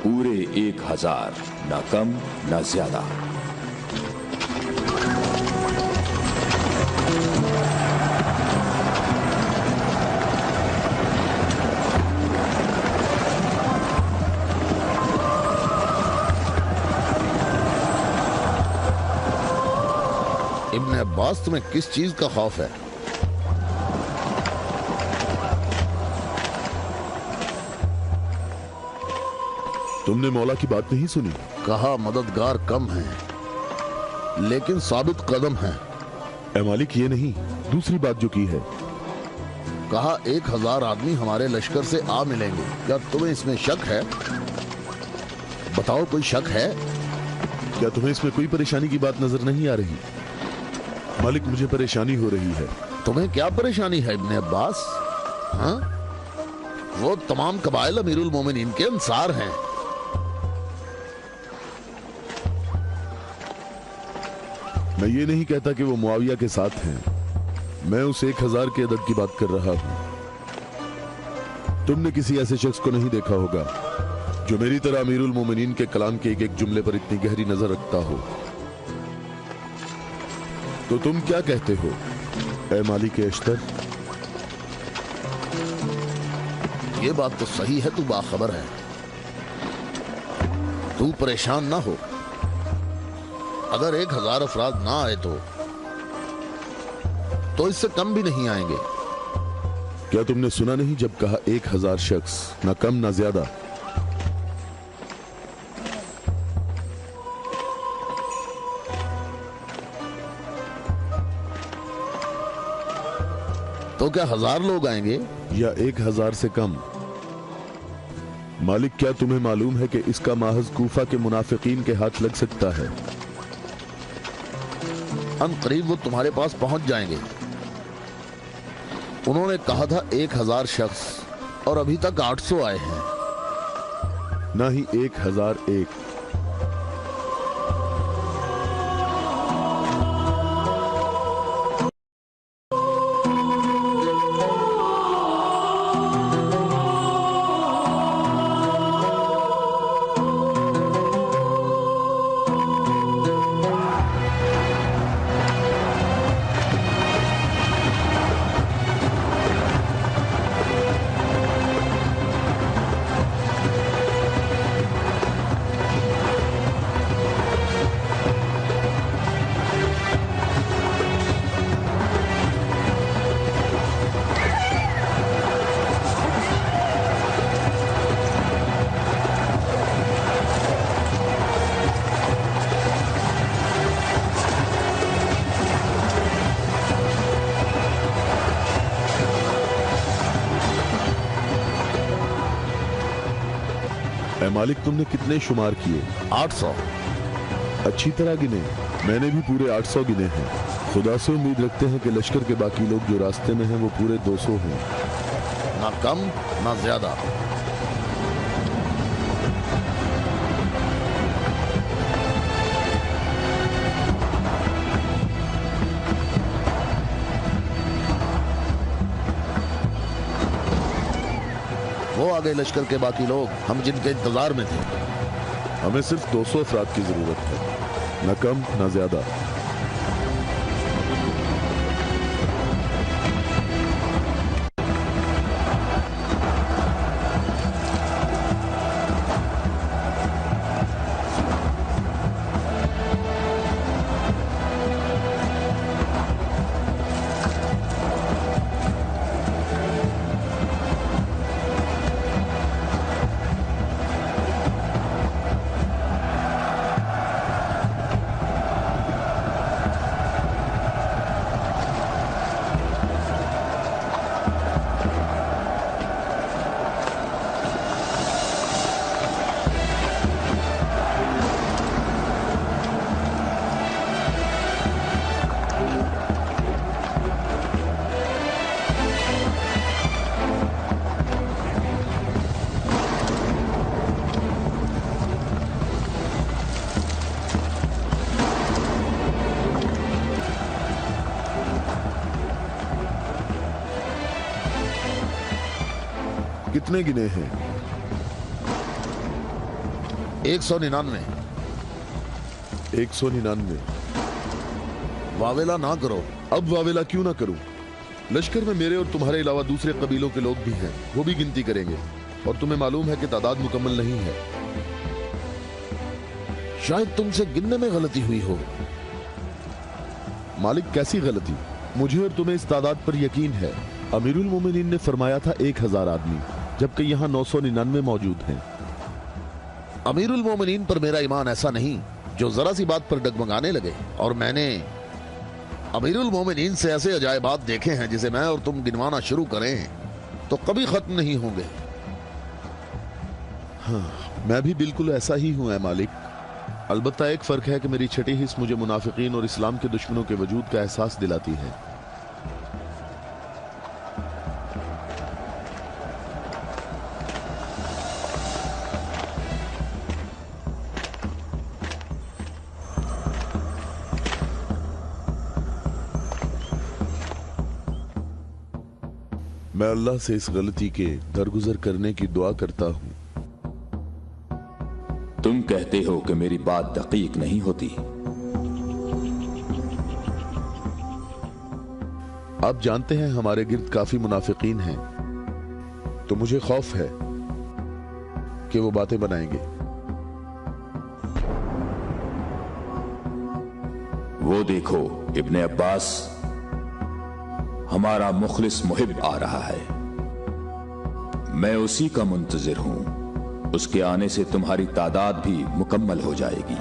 पूरे 1000, ना कम ना ज्यादा। इब्ने अब्बास, तुम्हें किस चीज का खौफ है? तुमने मौला की बात नहीं सुनी? कहा मददगार कम हैं, लेकिन साबित कदम हैं। ए मालिक, ये नहीं, दूसरी बात जो की है। कहा 1000 आदमी हमारे लश्कर से आ मिलेंगे। क्या तुम्हें इसमें शक है? बताओ, कोई शक है? क्या तुम्हें इसमें कोई परेशानी की बात नजर नहीं आ रही? मालिक, मुझे परेशानी हो रही है। तुम्हें क्या परेशानी है इब्ने अब्बास? हाँ? वो तमाम कबाइल अमीरुल मोमिनीन के अंसार हैं। मैं ये नहीं कहता कि वो मुआविया के साथ हैं। मैं उस 1000 के अदद की बात कर रहा हूं। तुमने किसी ऐसे शख्स को नहीं देखा होगा जो मेरी तरह अमीरुल मोमिनीन के कलाम के एक एक जुमले पर इतनी गहरी नजर रखता हो। तो तुम क्या कहते हो ए मालिक अश्तर? ये बात तो सही है, तू बाखबर है। तू परेशान ना हो। अगर 1000 अफराद ना आए तो इससे कम भी नहीं आएंगे। क्या तुमने सुना नहीं जब कहा 1000 शख्स, ना कम ना ज्यादा? तो क्या 1000 लोग आएंगे या 1000 से कम? मालिक, क्या तुम्हें मालूम है कि इसका माहज कूफा के मुनाफिकीन के हाथ लग सकता है? अनकरीब वो तुम्हारे पास पहुंच जाएंगे। उन्होंने कहा था 1000 शख्स और अभी तक 800 आए हैं। ना ही 1001। मालिक, तुमने कितने शुमार किए? 800। अच्छी तरह गिने। मैंने भी पूरे 800 गिने हैं। खुदा से उम्मीद रखते हैं कि लश्कर के बाकी लोग जो रास्ते में हैं वो पूरे 200 हों। ना कम ना ज्यादा। वो आ गए लश्कर के बाकी लोग, हम जिनके इंतजार में थे। हमें सिर्फ 200 अफराद की जरूरत है, न कम न ज्यादा। कितने गिने हैं? 199। 199। वावेला ना करो। अब वावेला क्यों ना करूं? लश्कर में मेरे और तुम्हारे अलावा दूसरे कबीलों के लोग भी हैं, वो भी गिनती करेंगे। और तुम्हें मालूम है कि तादाद मुकम्मल नहीं है। शायद तुमसे गिनने में गलती हुई हो। मालिक, कैसी गलती? मुझे और तुम्हें इस तादाद पर यकीन है। अमीरुल मोमिनीन ने फरमाया था 1000 आदमी, जबकि यहाँ 999 मौजूद हैं। अमीरुल मोमिनीन पर मेरा ईमान ऐसा नहीं जो जरा सी बात पर डगमगाने लगे। और मैंने अमीरुल मोमिनीन से ऐसे अजायबात देखे हैं जिसे मैं और तुम गिनवाना शुरू करें तो कभी खत्म नहीं होंगे। हाँ, मैं भी बिल्कुल ऐसा ही हूं, मालिक। अलबत्ता एक फर्क है कि मेरी छठी हिस्स मुझे मुनाफिकीन और इस्लाम के दुश्मनों के वजूद का एहसास दिलाती है। मैं अल्लाह से इस गलती के दरगुजर करने की दुआ करता हूं। तुम कहते हो कि मेरी बात दकीक नहीं होती। आप जानते हैं हमारे गिर्द काफी मुनाफिकीन हैं, तो मुझे खौफ है कि वो बातें बनाएंगे। वो देखो, इब्ने अब्बास हमारा मुखलिस मुहिब आ रहा है। मैं उसी का मुंतजिर हूं। उसके आने से तुम्हारी तादाद भी मुकम्मल हो जाएगी।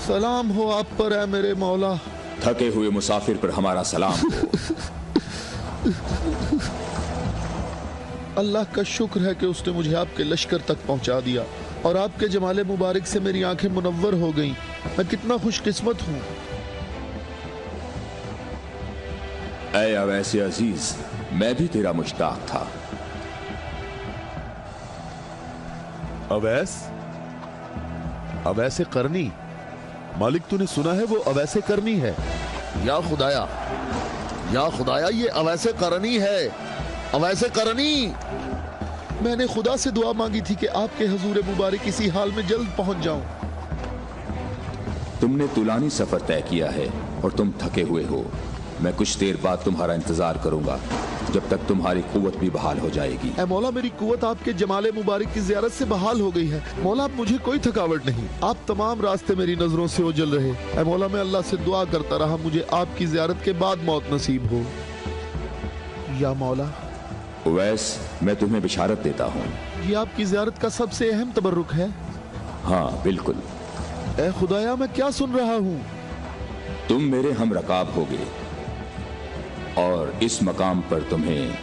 सलाम हो आप पर है मेरे मौला। थके हुए मुसाफिर पर हमारा सलाम हो। अल्लाह का शुक्र है कि उसने मुझे आपके लश्कर तक पहुंचा दिया और आपके जमाले मुबारक से मेरी आंखें मुनव्वर हो गईं। मैं कितना खुशकिस्मत हूं। ऐ अवैसे अजीज, मैं भी तेरा मुश्ताक था। अवैस? अवैसे करनी? मालिक, तूने सुना है वो अवैसे करनी है? या खुदाया, या खुदाया, ये अवैसे करनी है। अवैसे करनी। मैंने खुदा से दुआ मांगी थी कि आपके हुजूर मुबारक इसी हाल में जल्द पहुंच जाऊं। तुमने तुलानी सफर तय किया है और तुम थके हुए हो। मैं कुछ देर बाद तुम्हारा इंतजार करूंगा जब तक तुम्हारी कुव्वत भी बहाल हो जाएगी। ऐ मौला, मेरी कुव्वत आपके जमाले मुबारक की ज़ियारत से बहाल हो गई है। मौला, अब मुझे कोई थकावट नहीं। आप तमाम रास्ते मेरी नजरों से ओझल रहे। ऐ मौला, मैं अल्लाह से दुआ करता रहा मुझे आपकी ज़ियारत के बाद मौत नसीब हो। या मौला। उवैस, मैं तुम्हें बिशारत देता हूँ। ये आपकी ज़ियारत का सबसे अहम तबर्रुक है। हाँ बिल्कुल। ऐ खुदाया, मैं क्या सुन रहा हूँ? तुम मेरे हम रकाब होगे और इस मकाम पर तुम्हें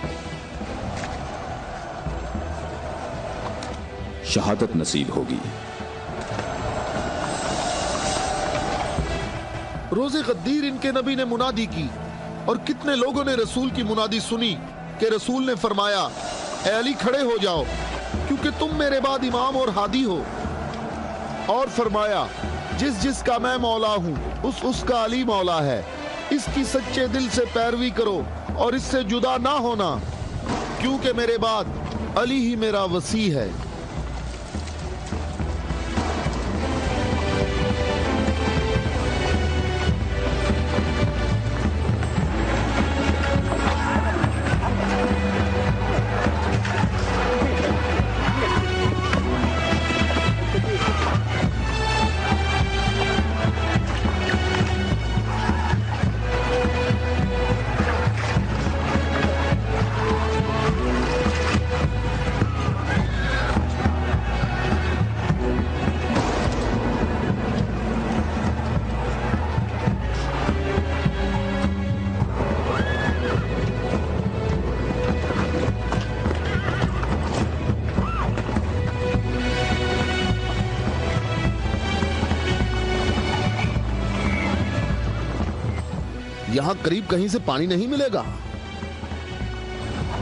शहादत नसीब होगी। रोज़े गद्दीर इनके नबी ने मुनादी की और कितने लोगों ने रसूल की मुनादी सुनी कि रसूल ने फरमाया, ऐ अली खड़े हो जाओ क्योंकि तुम मेरे बाद इमाम और हादी हो। और फरमाया, जिसका मैं मौला हूँ उसका अली मौला है। इसकी सच्चे दिल से पैरवी करो और इससे जुदा ना होना, क्योंकि मेरे बाद अली ही मेरा वसी है। यहाँ करीब कहीं से पानी नहीं मिलेगा।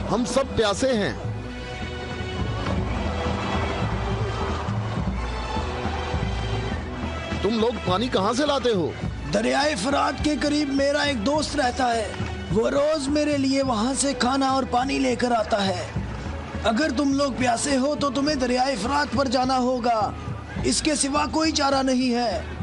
हम सब प्यासे हैं। तुम लोग पानी कहाँ से लाते हो? दरियाए फरात के करीब मेरा एक दोस्त रहता है। वो रोज मेरे लिए वहाँ से खाना और पानी लेकर आता है। अगर तुम लोग प्यासे हो तो तुम्हें दरियाए फरात पर जाना होगा। इसके सिवा कोई चारा नहीं है।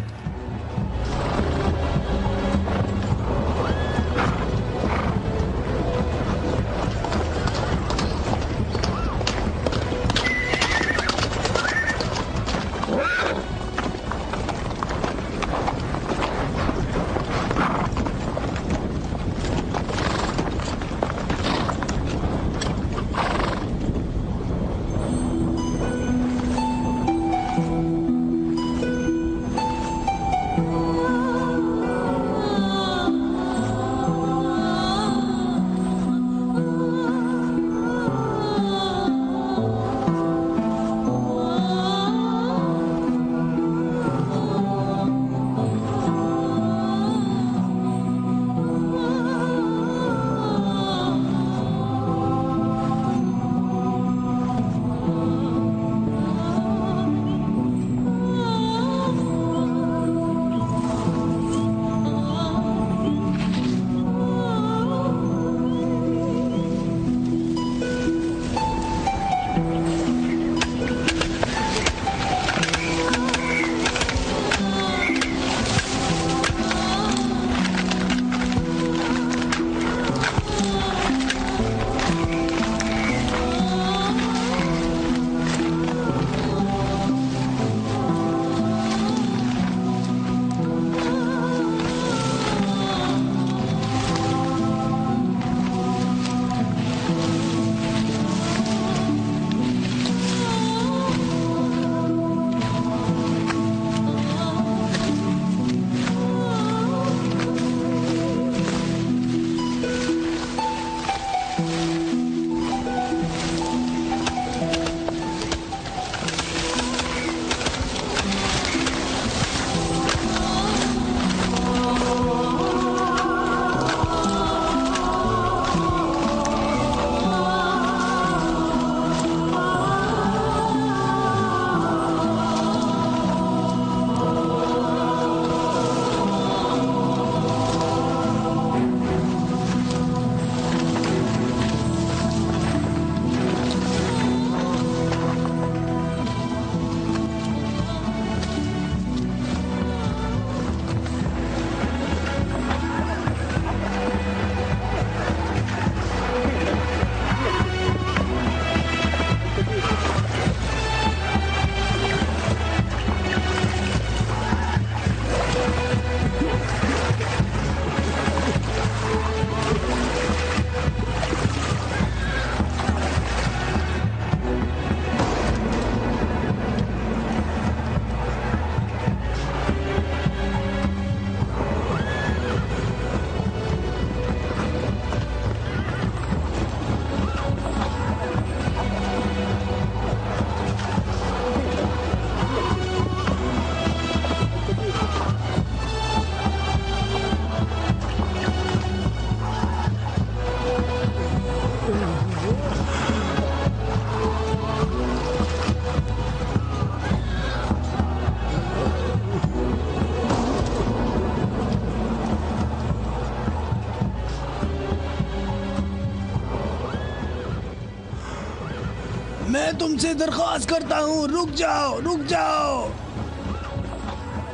میں تم سے درخواست کرتا ہوں، رک جاؤ، رک جاؤ،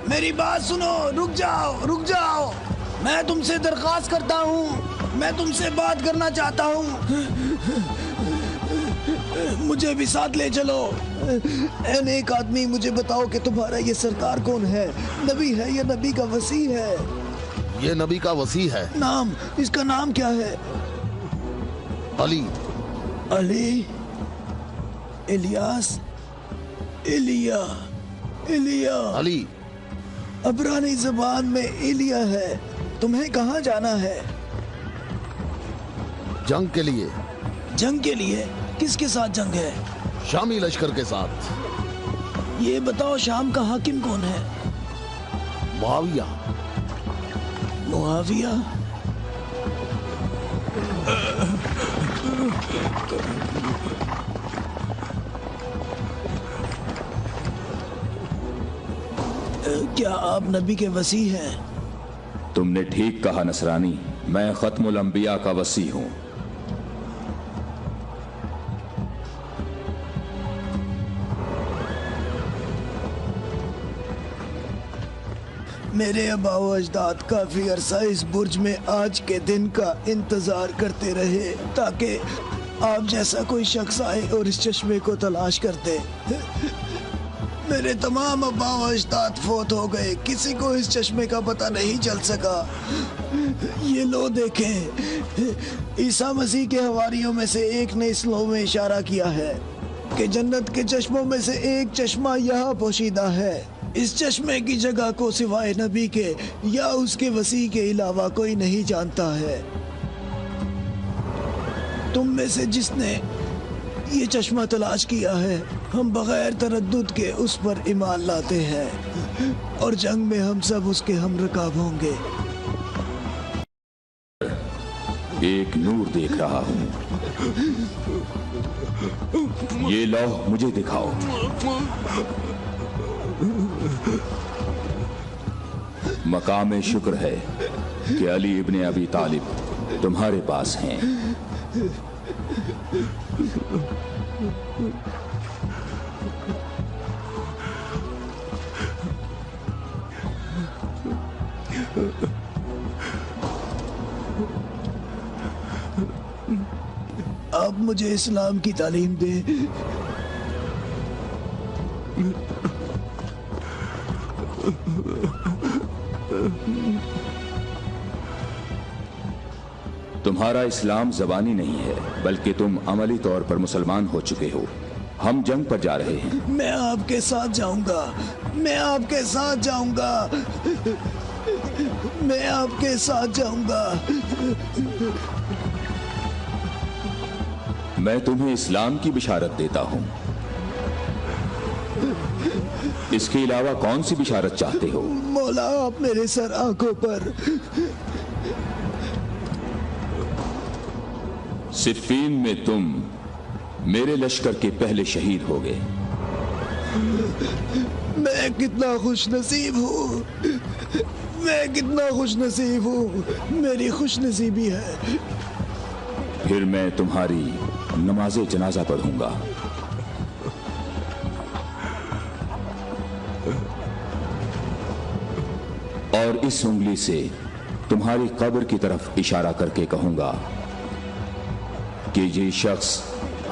میری بات سنو، رک جاؤ، رک جاؤ، میں تم سے درخواست کرتا ہوں، میں تم سے بات کرنا چاہتا ہوں، مجھے بھی ساتھ لے چلو۔ اے نیک آدمی، مجھے بتاؤ کہ تمہارا یہ سرکار کون ہے؟ نبی ہے یا نبی کا وصی ہے؟ یہ نبی کا وصی ہے۔ نام، اس کا نام کیا ہے؟ علی۔ علی، الیاس، ایلیا، ایلیا، علی۔ عبرانی زبان میں ایلیا ہے۔ تمہیں کہاں جانا ہے؟ جنگ کے لیے۔ جنگ کے لیے؟ کس کے ساتھ جنگ ہے؟ شامی لشکر کے ساتھ۔ یہ بتاؤ شام کا حاکم کون ہے؟ معاویہ۔ معاویہ؟ کیا آپ نبی کے وصی ہیں؟ تم نے ٹھیک کہا نصرانی، میں ختم الانبیاء کا وصی ہوں۔ میرے آبا و اجداد کافی عرصہ اس برج میں آج کے دن کا انتظار کرتے رہے تاکہ آپ جیسا کوئی شخص آئے اور اس چشمے کو تلاش کرتے۔ میرے تمام آبا و اجداد فوت ہو گئے، کسی کو اس چشمے کا پتہ نہیں چل سکا۔ یہ لو دیکھیں، عیسیٰ مسیح کے حواریوں میں سے ایک نے اس لو میں اشارہ کیا ہے کہ جنت کے چشموں میں سے ایک چشمہ یہاں پوشیدہ ہے۔ اس چشمے کی جگہ کو سوائے نبی کے یا اس کے وصی کے علاوہ کوئی نہیں جانتا ہے۔ تم میں سے جس نے یہ چشمہ تلاش کیا ہے، ہم بغیر تردد کے اس پر ایمان لاتے ہیں اور جنگ میں ہم سب اس کے ہم رکاب ہوں گے۔ ایک نور دیکھ رہا ہوں، یہ لوح مجھے دکھاؤ۔ مقام شکر ہے کہ علی ابن ابی طالب تمہارے پاس ہیں۔ آپ مجھے اسلام کی تعلیم دیں۔ تمہارا اسلام زبانی نہیں ہے بلکہ تم عملی طور پر مسلمان ہو چکے ہو۔ ہم جنگ پر جا رہے ہیں۔ میں آپ کے ساتھ جاؤں گا، میں آپ کے ساتھ جاؤں گا، میں آپ کے ساتھ جاؤں گا۔ میں تمہیں اسلام کی بشارت دیتا ہوں۔ اس کے علاوہ کون سی بشارت چاہتے ہو؟ مولا، آپ میرے سر آنکھوں پر۔ صفین میں تم میرے لشکر کے پہلے شہید ہو گئے۔ میں کتنا خوش نصیب ہوں، میں کتنا خوش نصیب ہوں، میری خوش نصیبی ہے۔ پھر میں تمہاری نماز جنازہ پڑھوں گا۔ اور اس انگلی سے تمہاری قبر کی طرف اشارہ کر کے کہوں گا کہ یہ شخص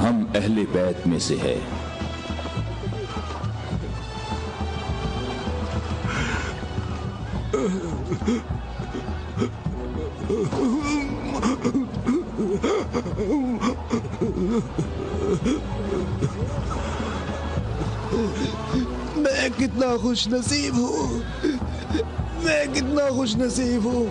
ہم اہل بیت میں سے ہے۔ میں کتنا خوش نصیب ہوں، میں کتنا خوش نصیب ہوں۔